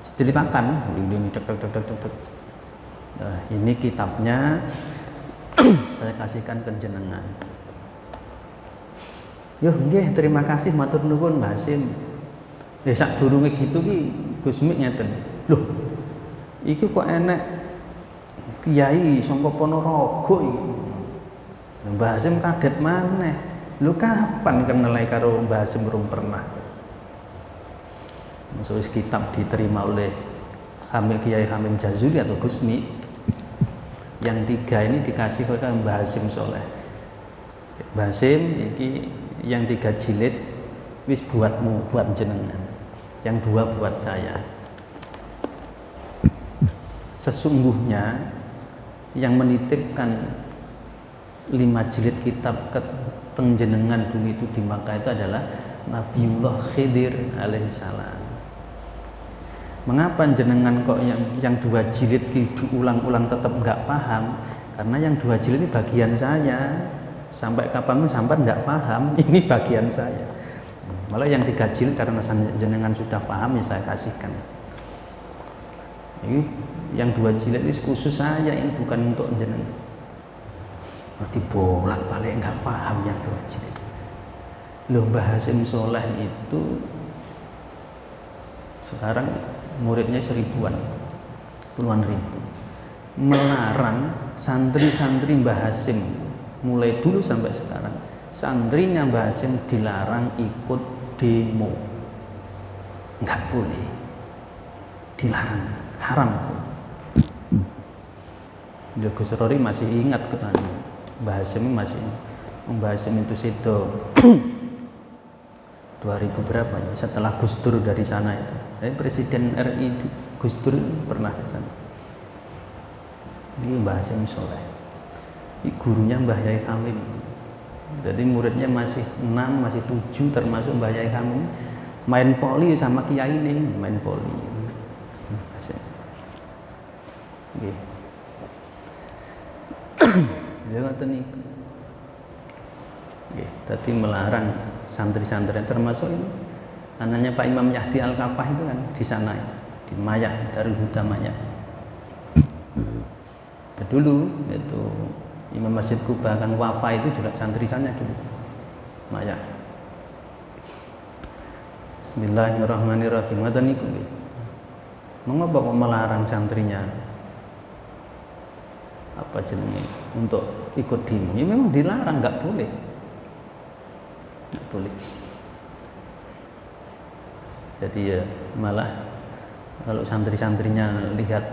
ceritakan nah, ini kitabnya saya kasihkan ke jenengan. Yo nggih, terima kasih matur nuwun Mbah Hasyim. Ya sadurunge gitu ki Gus Mik ngeten. Loh, iki kok enek kiai saka Ponorogo iki. Mbah Hasyim kaget maneh. Lho kapan kenal karo Mbah Hasyim belum pernah. Wis kitab diterima oleh Kiai Hamim Jazuli atau Gus Mik. Yang 3 ini dikasih ke Mbah Hasyim Soleh. Mbah Hasyim iki yang 3 jilid wis buatmu, buat jenengan. Yang 2 buat saya. Sesungguhnya yang menitipkan 5 jilid kitab ke jenengan dulu itu di Makkah itu adalah Nabiullah Khidir alaihissalam. Mengapa jenengan kok yang 2 jilid diulang-ulang tetap nggak paham? Karena yang 2 jilid ini bagian saya. Sampai kapanpun sampai nggak paham, ini bagian saya. Malah yang 3 jilid karena jenengan sudah paham ya saya kasihkan. Ini yang 2 jilid ini khusus saya, ini bukan untuk jenengan. Dibolak-balik nggak paham yang 2 jilid. Loh, Mbah Hasyim Sholeh itu sekarang muridnya 1000-an, puluhan ribu, melarang santri-santri Mbah Hasyim mulai dulu sampai sekarang, santrinya Mbah Hasyim dilarang ikut demo, nggak boleh, dilarang, haram. Gus Rory masih ingat kan, Mbah Hasyim masih, Mbah Hasyim itu situ 2000 berapa ya, setelah Gus Dur dari sana itu, Presiden RI Gus Dur pernah ke sana. Ini Mbah Hasyim Sholeh, ini gurunya Mbah Yai Hamim, jadi muridnya masih 6, masih 7 termasuk Mbah Yai Hamim, main voli sama kiai ini, main voli. Nggih. Ya ngoten niku. Nggih, dadi melarang santri-santri termasuk ini anaknya Pak Imam Yahdi Al-Kafah itu kan di sana itu, di Maya, Darul Huda Maya. Dulu itu Imam Masjid Kuba kan Wafa itu juga santri-sannya dulu Maya. Bismillahirrahmanirrahim. Ngoten niku nggih. Mengapa kok melarang santrinya apa jenenge untuk ikut demo? Ya memang dilarang, nggak boleh. Nggak boleh. Jadi ya malah kalau santri-santrinya lihat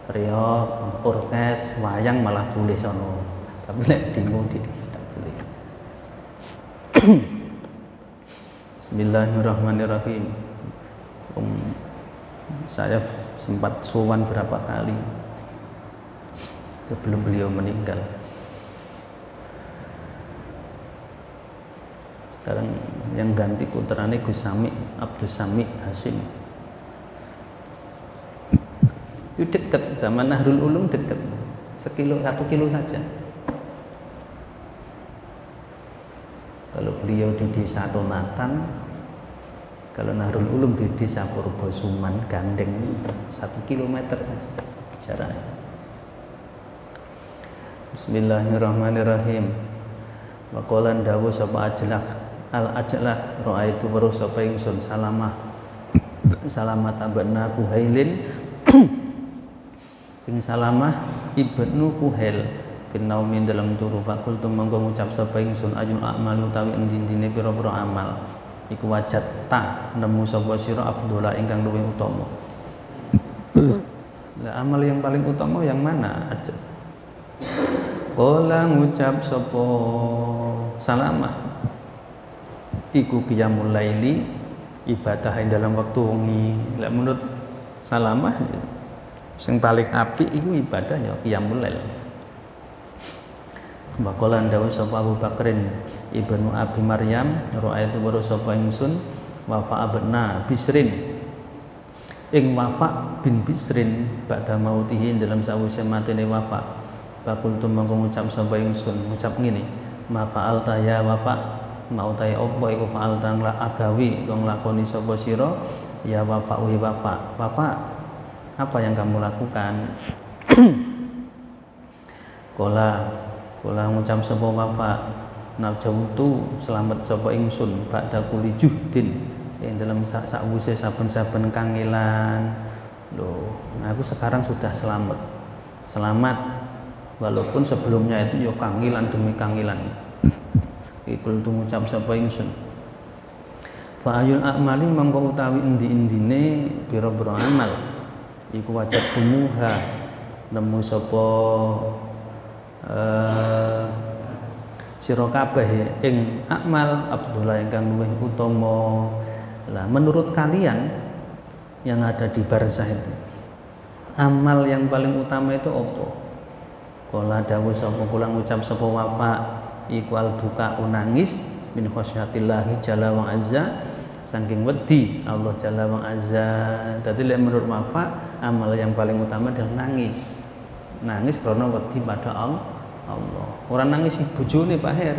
reok, orkes, wayang malah boleh sono. Tapi lek demo tidak boleh. Bismillahirrahmanirrahim. Saya sempat sowan berapa kali sebelum beliau meninggal. Sekarang yang ganti putrane Gus Sami, Abdus Sami Hasyim. Itu dekat, zaman Nahrul Ulum dekat, 1 kilo saja. Kalau beliau di desa Tonatan, kalau Nahrul Ulum di desa Purbosuman Gandeng ini 1 kilometer saja jaraknya. Bismillahirrahmanirrahim. Wa qala dawu sapa ajlah al-ajlah ra'aitu weruh sapa ingsun Salamah tabana Kuhailin ing Salamah ibnu Kuhail bin Naumin dalam turu fakul tu monggo ngucap sapa ingsun ayul a'malu utawi endine pira-pira amal iku wajat ta nemu sapa sira afdhola ingkang luwih utama. Lah amal yang paling utama yang mana aja? Kala ngucap sapa Salamah iku qiyamul laili, ibadah ing dalam waktu wengi. Lah menurut Salamah sing paling apik iku ibadah ya qiyamul lail. Bakalan dawuh sapa Abu Bakrin ibnu Abi Maryam ra'aitu wa sapa ingsun Wafa abna Bisrin ing Wafa bin Bisrin ba'da mautihi dalam sawise matine Wafa. Bakul tu mangko ngucap sapa ingsun ngucap ngene ma fa'alta ya Wafa mau ta apa iku fa'alta la agawi dong lakoni sapa sira ya Wafa uhi Wafa. Wafa apa yang kamu lakukan? Kala ngucap sapa Wafa najautu selamat sapa ingsun ba'da kuli juhdin ing dalam sakwise saben-saben kangelan. Loh, aku sekarang sudah selamat walaupun sebelumnya itu ya kangilan demi kangilan. Iku tu ngucap sapa ingsun fa ayul a'mali mangko utawi endi-endine pira-pira amal iku wajib tumuha nemu sapa sira kabeh ing amal Abdullah ingkang luwih utama. Lah menurut kalian yang ada di barzah itu amal yang paling utama itu apa? Kala dawuh sapa kula ngucap sapa Wafa iku al buka nangis min khosyatillahi jalla wa azza saking wedi Allah jalla wa azza. Dadi lek menurut Wafa amal yang paling utama adalah nangis. Nangis karena wedi pada Allah. Orang nangis bojone Pak Her.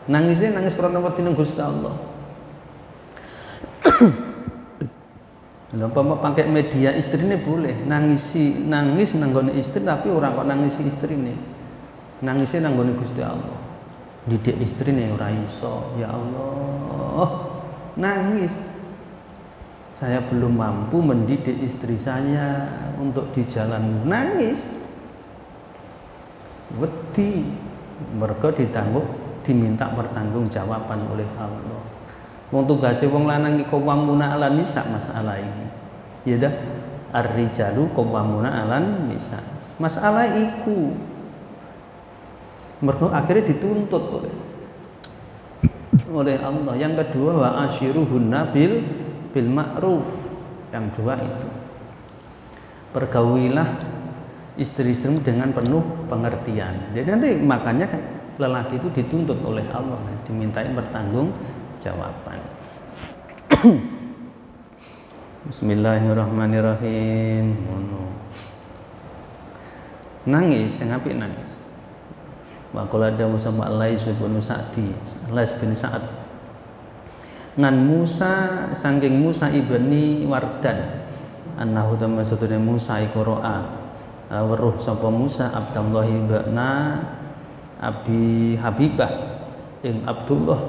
Nangisnya nangis karena wedi nang Gusti Allah. Lha pakai media istrine boleh nangis nanggone istri tapi orang kok nangisi istrine. Nangisnya nanggone Gusti Allah. Didik istrine ora iso. Ya Allah. Nangis. Saya belum mampu mendidik istri saya untuk di jalan, nangis. Wedi mergo diminta pertanggungjawaban oleh Allah. Wong tugase wong lanang iki qawwamuna 'alan nisa masalah ini. Ya dah, ar-rijalu qawwamuna 'alan nisa. Masalah iku mergo akhirnya dituntut oleh Allah. Yang kedua wa asyiruhunna bil ma'ruf. Yang dua itu pergaulilah istri-istrimu dengan penuh pengertian. Jadi nanti makanya lelaki itu dituntut oleh Allah, dimintain pertanggungjawaban. Bismillahirrahmanirrahim. Nangis, sing apik nangis. Wa qala dawu sama Lais bin Sa'ad ngan Musa saking Musa ibni Wardan annahu tamma satune Musa iku ro'a weruh sapa Musa Abdullah ibn Abi Habibah ing Abdullah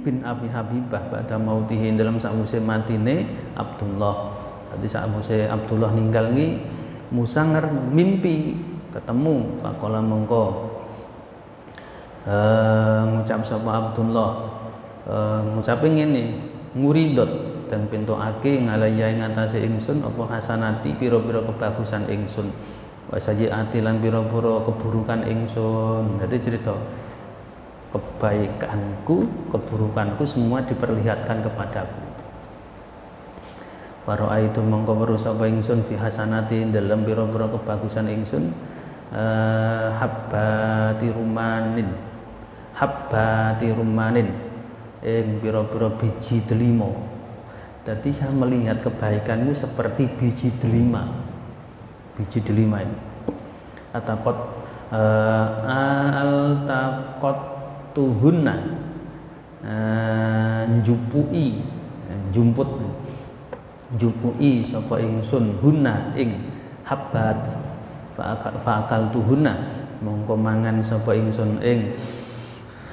bin Abi Habibah pada mautihi dalam sakwise matine Abdullah. Tadi sakwise Abdullah ninggal iki Musa mimpi ketemu faqala mongko ngucap sapa Abdullah ngucape ngene nguridot dan pintuake ngalaya ing atase ingsun apa hasanati pira-pira kebagusan ingsun wa sayyiati lan pira-pira keburukan ingsun. Dadi cerita kebaikanku, keburukanku semua diperlihatkan kepadaku. Faro itu mongko weruh sapa ingsun fi hasanati dalam pira-pira kebagusan ingsun habbati rumanin ing pira-pira biji delima. Jadi saya melihat kebaikanmu seperti biji delima. Biji delima ini. Ataqat altaqat tuhunna jupui sapa ingsun hunna ing habbat faakal tuhunna mongko mangan sapa ingsun ing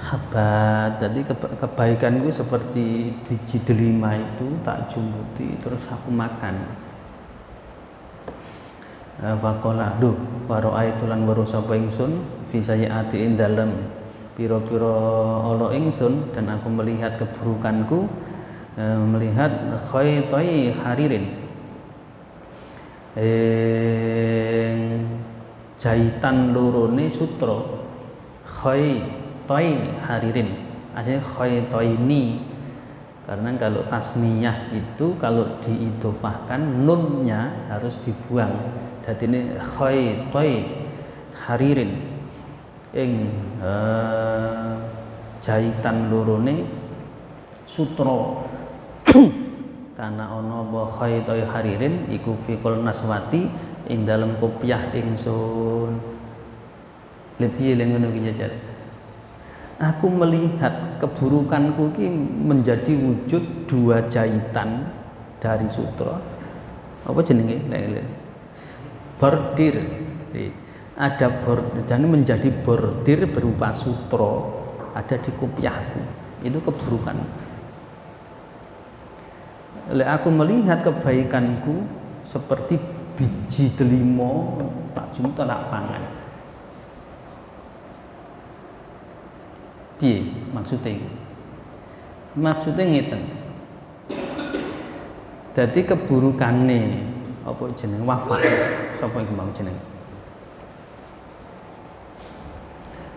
habat. Jadi kebaikanku seperti biji delima itu tak jumputi terus aku makan. Faqala duh waro'aitu lan weruh sapa ingsun fi sayyiati ing dalem pira-pira ala ingsun dan aku melihat keburukanku melihat khaytai haririn jahitan lorone sutra khaytai haririn aslinya khaytaini karena kalau tasniyah itu kalau diidhofahkan nunnya harus dibuang. Jadi ini khaytai haririn ing jahitan lorone sutra karena ana apa khaytai haririn iku fikul naswati ing dalem kopiah ingsun. Lebih ngono iki jajar. Aku melihat keburukanku ini menjadi wujud dua jahitan dari sutra. Apa jenenge? Bordir. Ada bordir, jadi menjadi bordir berupa sutra ada di kopiahku. Itu keburukan. Aku melihat kebaikanku seperti biji delima tak jumpa tak pangan. Piye maksudnya itu? Maksudnya ngeten. Jadi keburukane apa jeneng wafat sapa iku mau jeneng?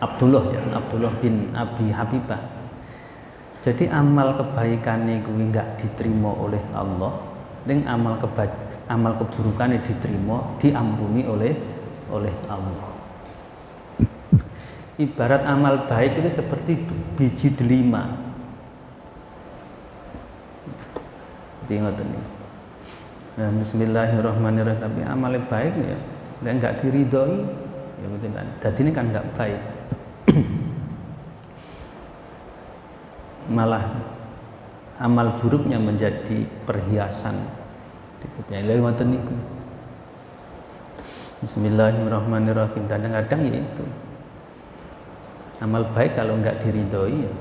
Abdullah ya, Abdullah bin Abi Habibah. Jadi amal kebaikane kuwi enggak diterima oleh Allah, ning amal keburukannya diterima, diampuni oleh oleh Allah. Ibarat amal baik itu seperti biji delima. Ingat ini. Nah, bismillahirrahmanirrahim. Tapi amal baik ya, enggak diridhoi, ya betul kan. Jadi ini kan enggak baik. Malah amal buruknya menjadi perhiasan. Ingat ini. Bismillahirrahmanirrahim. Kadang-kadang ya itu. Amal baik kalau enggak diridhoi ya,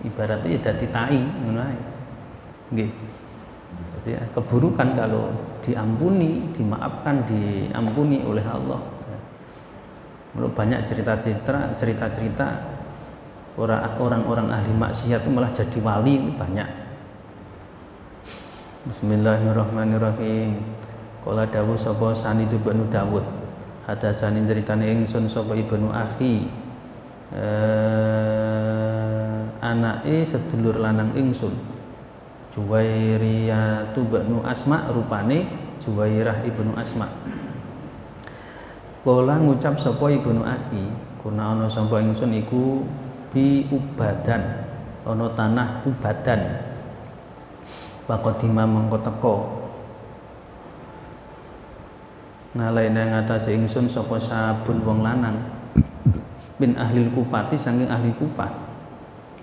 ibaratnya ya dadi tai ngono ae. Nggih. Jadi keburukan kalau diampuni, dimaafkan, diampuni oleh Allah. Menurut banyak cerita-cerita orang-orang ahli maksiat itu malah jadi wali, ini banyak. Bismillahirrahmanirrahim. Qala dawuh sapa Sanid bin Dawud. Hadasani ceritane ingsun sapa ibnu akhi. Anake sedulur lanang ingsun. Juwairiyah ibnu Asma, rupane Juwairah ibnu Asma. Kala ngucap sapa ibnu akhi, kuna ana sapa ingsun iku bi Ubadan, ana tanah Ubadan. Waqadima mengko teka ngalaine ngatasé ingsun sapa sabun wong lanang bin ahli Kufati, saking ahli Kufah.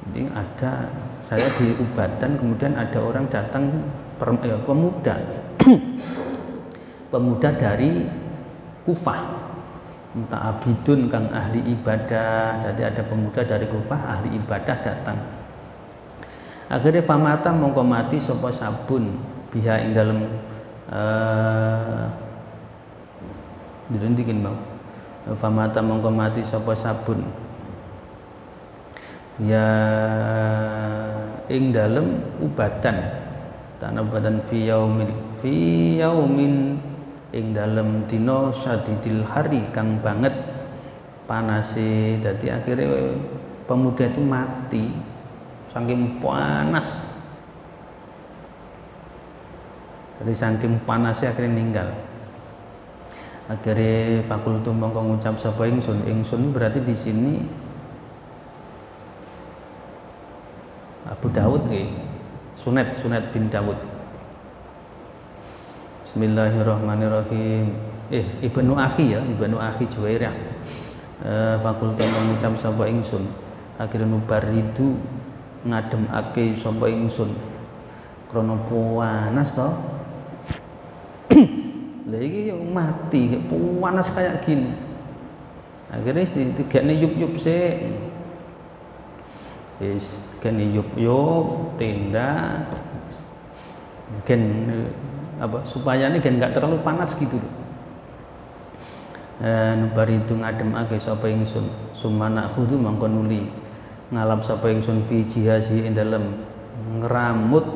Jadi ada saya di Ubadan, kemudian ada orang datang pemuda pemuda dari Kufah, muta'abidun kang ahli ibadah. Jadi ada pemuda dari Kufah ahli ibadah datang. Akhirnya famata mongko mati sapa sabun biha ing dalem direntikin bang. Famata mongko mati sapa sabun ya ing dalem Ubadan, tanah Ubadan fi yaumin ing dalem dina syadidil hari kang banget panase. Dadi akhirnya pemuda itu mati saking panas. Dari saking panasnya akhirnya meninggal. Akhirnya fakultu mongko ngucap sapa ingsun berarti di sini Abu Dawud nggih. Sunet bin Dawud. Bismillahirrahmanirrahim. Ibnu akhi ya, ibnu akhi Juwairah. Fakultu mengucap sapa ingsun. Akhirnya nubaridu ngademake sapa ingsun. Krana panas to. Lah iki mati, panas kayak gini. Akhirnya digekne yup-yup sik. Wis kene yup-yup tenda gen supaya ini gen enggak terlalu panas gitu loh. Nubari itu ngademake sapa ingsun sumana khudu mangko nuli ngalap sapa ingsun fi jihasi ing dalem ngramut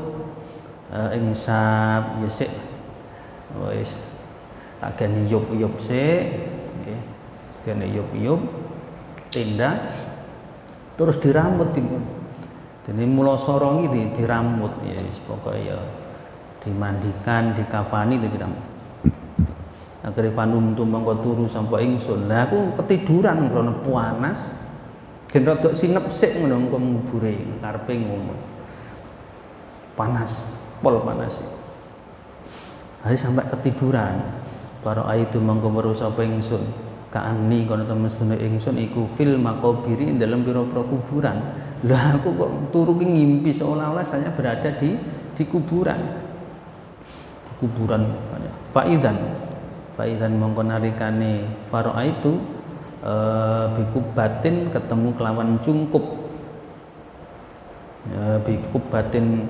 ing sap ya sik. Wis tak gene yup-yup sik nggih. Gene yup-yup tenda terus diramut jadi mula sorong itu diramut ya pokoknya ya dimandikan, dikafani itu diramut. Akhirnya panum tu mongko turu sampai ingsun. Lah aku ketiduran karena panas gen rada sinep sik ngono engko ngubure karepe ngono panas pol panas. Hari sampai ketiduran para itu mongko weruh sapa ingsun kaani kono temestune ingsun iku fil maqabiri dalam pira-pira kuburan. Lah aku kok turu ki ngimpi seolah-olah saya berada di kuburan. Kuburan Faidan mongko nalikane faro itu bikubatin ketemu kelawan cungkup. Bikubatin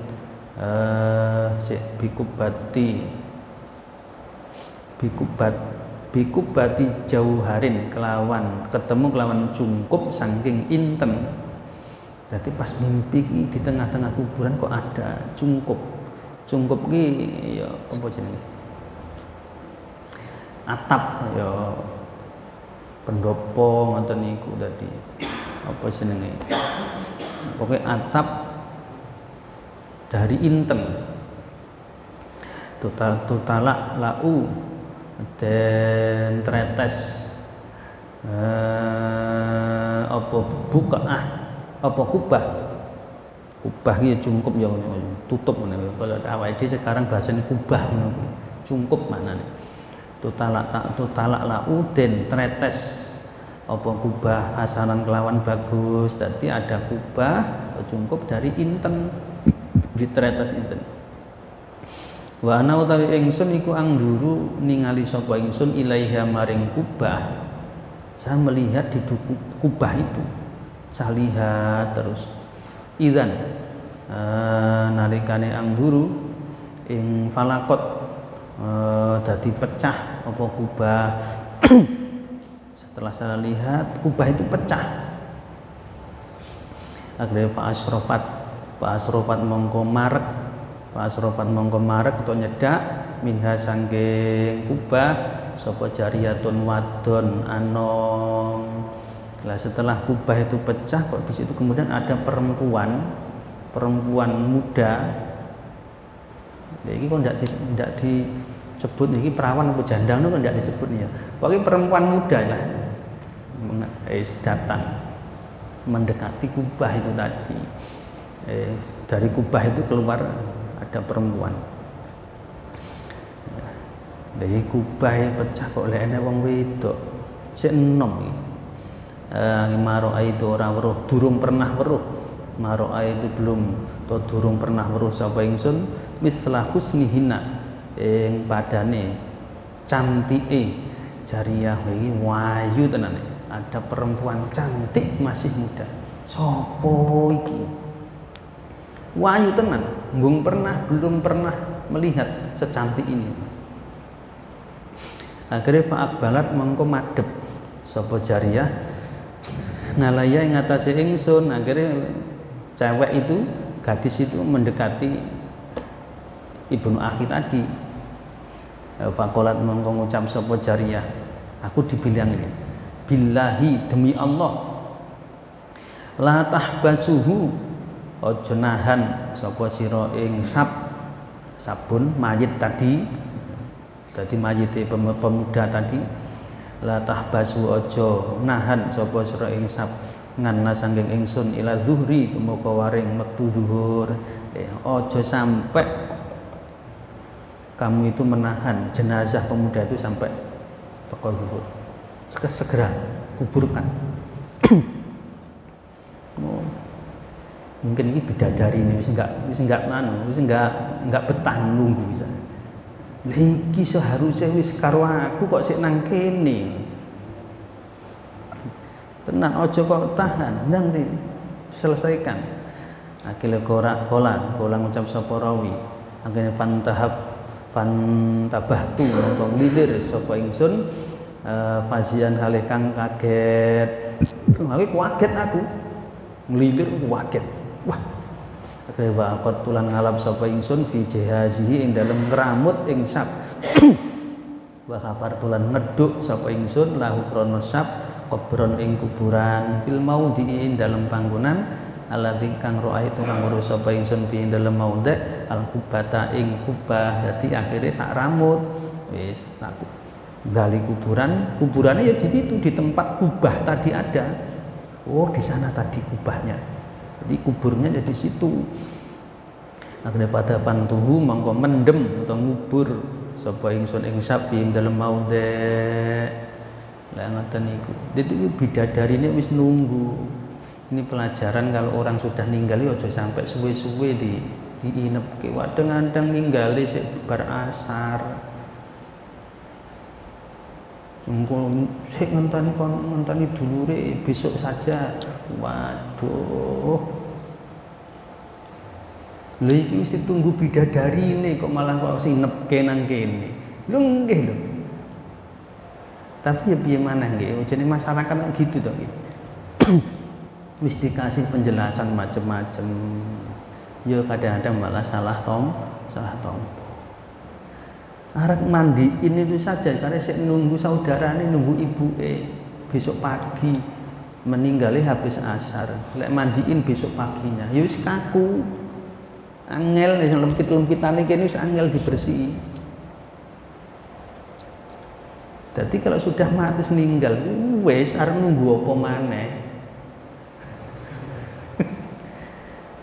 bikubati jauharin kelawan ketemu kelawan cungkup saking inten. Jadi pas mimpi di tengah-tengah kuburan kok ada cungkup. Cungkup ki ya apa jenenge? Atap ya pendopo ngoten niku dadi apa jenenge? Pokoknya atap dari inten. Tutalak lau den tretes apa bukaah apa kubah ya cungkup ya tutup ngono. Kalau awake sekarang bahasane kubah ngono. Cungkup maknane. Tutalak lau den tretes apa kubah hasanan kelawan bagus. Dadi ada kubah atau cungkup dari inten ditretes inten. Wa ana utawi ingsun iku angduru ningali sapa ingsun ilaiha maring kubah. Saya melihat di kubah itu. Saya lihat terus. Idzan nalikane angduru ing falakot dadi pecah apa kubah. Setelah saya lihat kubah itu pecah. Akhirnya fa asrofat mongko marek atau nyedak minha sangking kubah sapa jariyatun wadon anom. Nah, setelah kubah itu pecah kok di situ kemudian ada perempuan muda. Ini kok tidak disebut ini perawan atau janda itu kan tidak disebut ya. Pokoknya perempuan muda lah datang mendekati kubah itu tadi. Dari kubah itu keluar ada perempuan. Dari kubah yang pecah kok lene wong wedok. Sik enom iki. Maro'a itu ora weruh, durung pernah weruh. Maro'a itu belum atau durung pernah weruh sapa ingsun mislah husnihina ing padane cantike jariyah iki wayu tenane. Ada perempuan cantik masih muda. Sopo iki? Wayu tenan, belum pernah melihat secantik ini. Akhirnya fa'akbalat mengko madhep sapa jariyah nalaya ing atase ingsun. Akhirnya cewek itu, gadis itu mendekati ibnu akhi tadi. Faqalat mengko ngucap sapa jariyah, aku dibilang ini, billahi demi Allah, la tahbasuhu, aja nahan sapa sira ing sabun mayit tadi. Dadi mayite pemuda tadi, la tahbasu aja nahan sapa sira ing sab nganna sangking ingsun ila zuhri tumeka waring metu zuhur. Aja sampai kamu itu menahan jenazah pemuda itu sampai teko zuhur. Segera kuburkan. Mungkin ini bidadari ini wis enggak betah nunggu bisa. Lah iki seharusnya wis karo aku kok sik nang kene. Tenan aja kok tahan, ndang selesaikan. Akhirnya kola ngucap sapa rawi. Akhirnya fantabahtu mongko nglilir sapa ingsun fasian halih kang kaget. Aku kaget aku. Nglilir kaget. Wah. Akhirnya waqat tulan ngalap sapa ingsun fi jahazihi ing dalem ngramut ing sab. Wa kafar tulan ngeduk sapa ingsun lahu krana sab kubron ing kuburan fil maudhi ing dalem panggonan alladzi kang roa itu kang urus sapa ingsun fi ing dalem maudhi al kubata ing kubah. Dadi akhirnya tak ramut wis tak gali kuburannya ya di situ di tempat kubah tadi ada. Oh di sana tadi kubahnya. Jadi kuburnya jadi situ. Akhirnya pada fantuhu mongko mendem atau ngubur sapa ingsun ing sapi ing dalem maudhe. Lah ngoten niku. Jadi bidadari ini wis nunggu. Ini pelajaran kalau orang sudah ninggali aja sampai suwe-suwe diinepke. Wadeng-adeng ningali sik bar asar. Engko sik ngenteni dulure besok saja. Waduh. Lha iki wis tunggu bidadari ini kok malah kok sinepke nang kene. Lho nggih lho. Tapi ya piye maneh nggih, jenenge masyarakat kan gitu to nggih. Wis dikasih penjelasan macam-macam. Ya kadang-kadang malah salah tompo. Arek mandiin itu saja karena sik nunggu saudarane, nunggu ibuke besok pagi meninggalnya habis asar. Lek mandiin besok paginya ya wis kaku. Angel lempit-lempitane kene wis angel dibersih. Jadi kalau sudah mati meninggal, wes arep nunggu apa maneh.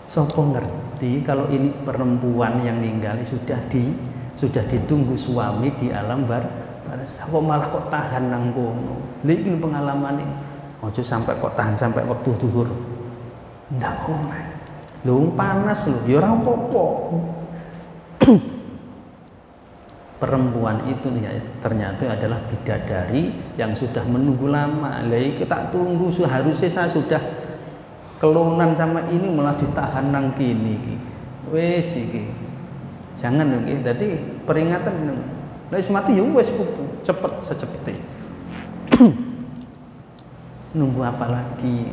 Sopo ngerti kalau ini perempuan yang meninggal sudah ditunggu suami di alam barzakh, kok malah kok tahan nang kono. Lha iki pengalaman ini. Ojo sampai kok tahan sampai waktu zuhur. Ndak oleh. Lho panas lho, ya ora apa-apa. Perempuan itu ya, ternyata adalah bidadari yang sudah menunggu lama. Lah iki tak tunggu seharusnya saya sudah kelonan sama ini malah ditahan nang kini iki. Wis iki. Jangan iki. Dadi peringatan wis mati ya wis cepet secepete. Nunggu apa lagi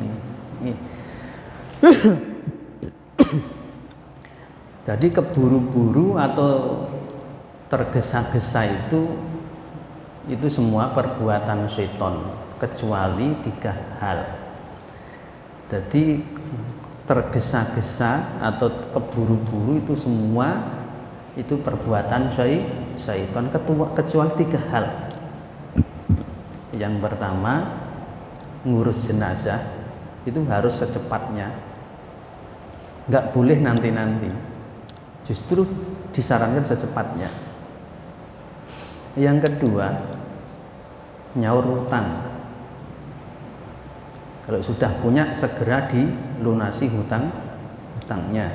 ini. Jadi keburu-buru atau tergesa-gesa itu semua perbuatan syaitan kecuali 3 hal. Jadi tergesa-gesa atau keburu-buru itu semua itu perbuatan syaitan kecuali 3 hal. Yang pertama, ngurus jenazah itu harus secepatnya, nggak boleh nanti-nanti, justru disarankan secepatnya. Yang kedua, nyaur hutang. Kalau sudah punya segera dilunasi hutangnya.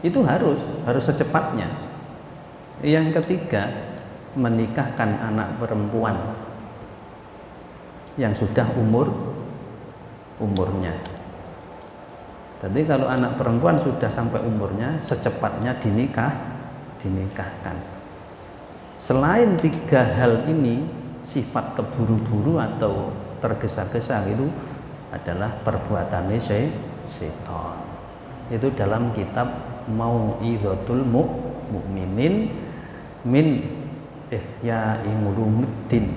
Itu harus secepatnya. Yang ketiga, menikahkan anak perempuan yang sudah umurnya. Jadi kalau anak perempuan sudah sampai umurnya, secepatnya dinikahkan. Selain 3 hal ini, sifat keburu-buru atau tergesa-gesa itu adalah perbuatan syaitan. Itu dalam kitab Mau'izatul Mu'minin min Ihya'i Ulumuddin.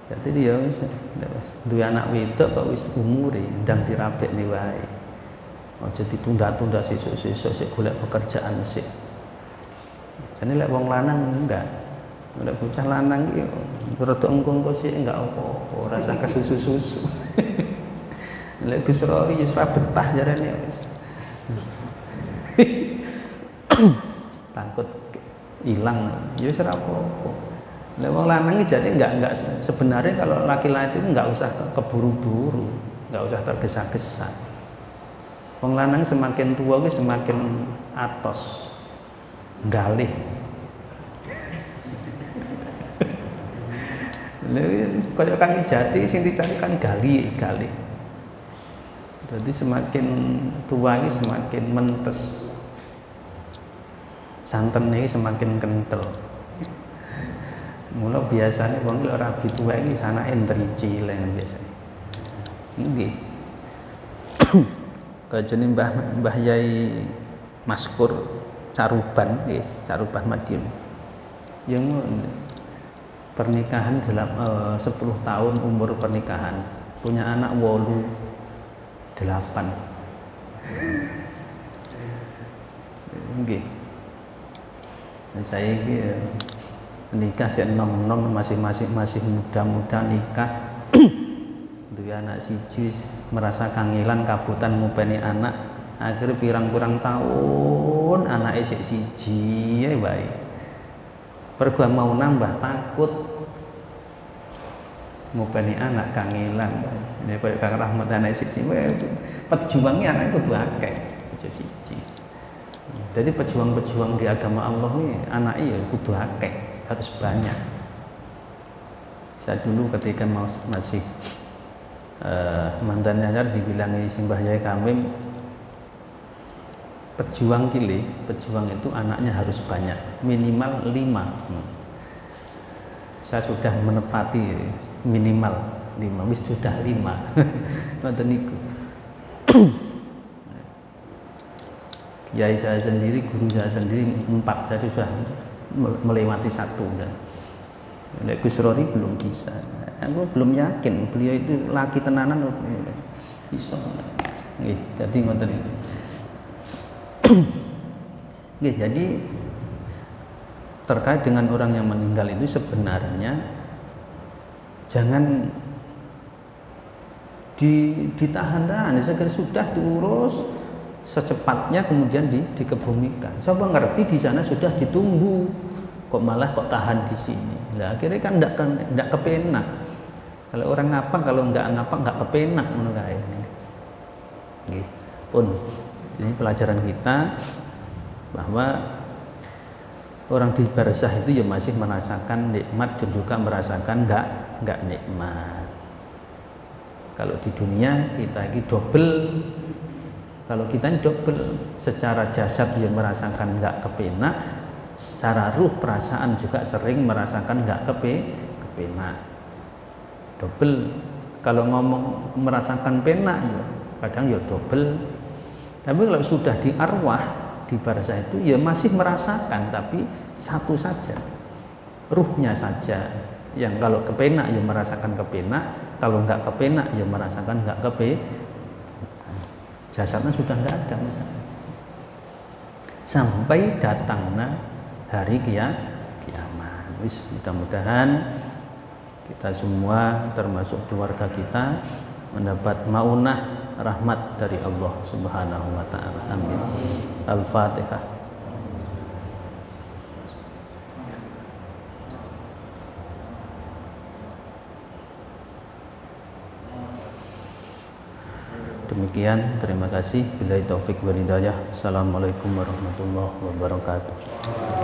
Jadi dia duwe anak wedok kok wis umure ndang dirabekne wae. Aja ditunda-tunda sesuk-sesuk sik golek pekerjaan sik. Jane lek wong lanang enggak. Lek bocah lanang iki rada engko-engko sik enggak apa-apa, ora usah kesusu-susu. Lek Gus Rory wis ora betah jarane wis. Takut hilang, ya wis ora apa-apa. Lek wong lanang iki jadi enggak sebenarnya kalau laki-laki itu enggak usah keburu-buru, enggak usah tergesa-gesa. Wong lanang semakin tua ki semakin atos. Galih. Kaya Kang Jati sing dicari kan galih. Jadi semakin tua ini semakin mentes. Santennya semakin kental. Mula biasanya wong rabi tua iki sanake ndriji leng biasanya. Nggih. Kajene Mbah Yai Maskur Caruban Madiun. Yang pernikahan 10 tahun umur pernikahan, punya anak 8. Nggih. Saya iki nikah sik nom-nom masih muda-muda nikah. Duwe anak siji merasa kangelan kabutan ngupeni anak. Akhirnya pirang-pirang tahun anaknya siji ya baik. Pergo mau nambah takut ngupeni anak kangelan. Nek koyo Kang Rahmat anak siji pejuangnya anak kudu akeh aja siji. Jadi pejuang-pejuang di agama Allah ini anaknya ya kudu akeh, harus banyak. Saya dulu ketika masih mantan nyanyar dibilangi Simbah Yai Kamim, pejuang itu anaknya harus banyak, minimal 5. Saya sudah menepati minimal 5, wis sudah 5. Ngoten niku. Yai saya sendiri, guru saya sendiri 4, saya sudah melewati 1. Nek Gus Rory belum bisa. Aku belum yakin beliau itu laki tenanan bisa. Nggih, dadi ngoten niku. Nggih, jadi terkait dengan orang yang meninggal itu sebenarnya jangan ditahan-tahan, segera sudah diurus secepatnya kemudian dikebumikan. Coba ngerti di sana sudah ditunggu, kok malah kok tahan di sini. Lah akhirnya kan enggak kepenak. Kalau orang ngapa, kalau enggak ngapa enggak kepenak ngono kae. Nggih. Pun ini pelajaran kita bahwa orang di barzah itu ya masih merasakan nikmat dan juga merasakan enggak nikmat. Kalau di dunia kita ini double. Kalau kita ini double, secara jasad ya merasakan enggak kepenak, secara ruh perasaan juga sering merasakan enggak kepenak. Double. Kalau ngomong merasakan penak ya kadang ya double. Tapi kalau sudah di arwah di barzah itu ya masih merasakan, tapi satu saja, ruhnya saja yang kalau kepenak ya merasakan kepenak, kalau enggak kepenak ya merasakan enggak jasadnya sudah enggak ada misalnya. Sampai datangnya hari kiamat. Wis, mudah-mudahan kita semua termasuk keluarga kita mendapat maunah rahmat dari Allah Subhanahu wa taala. Amin. Al-Fatihah. Demikian, terima kasih. Billahi taufik wal hidayah. Assalamualaikum warahmatullahi wabarakatuh.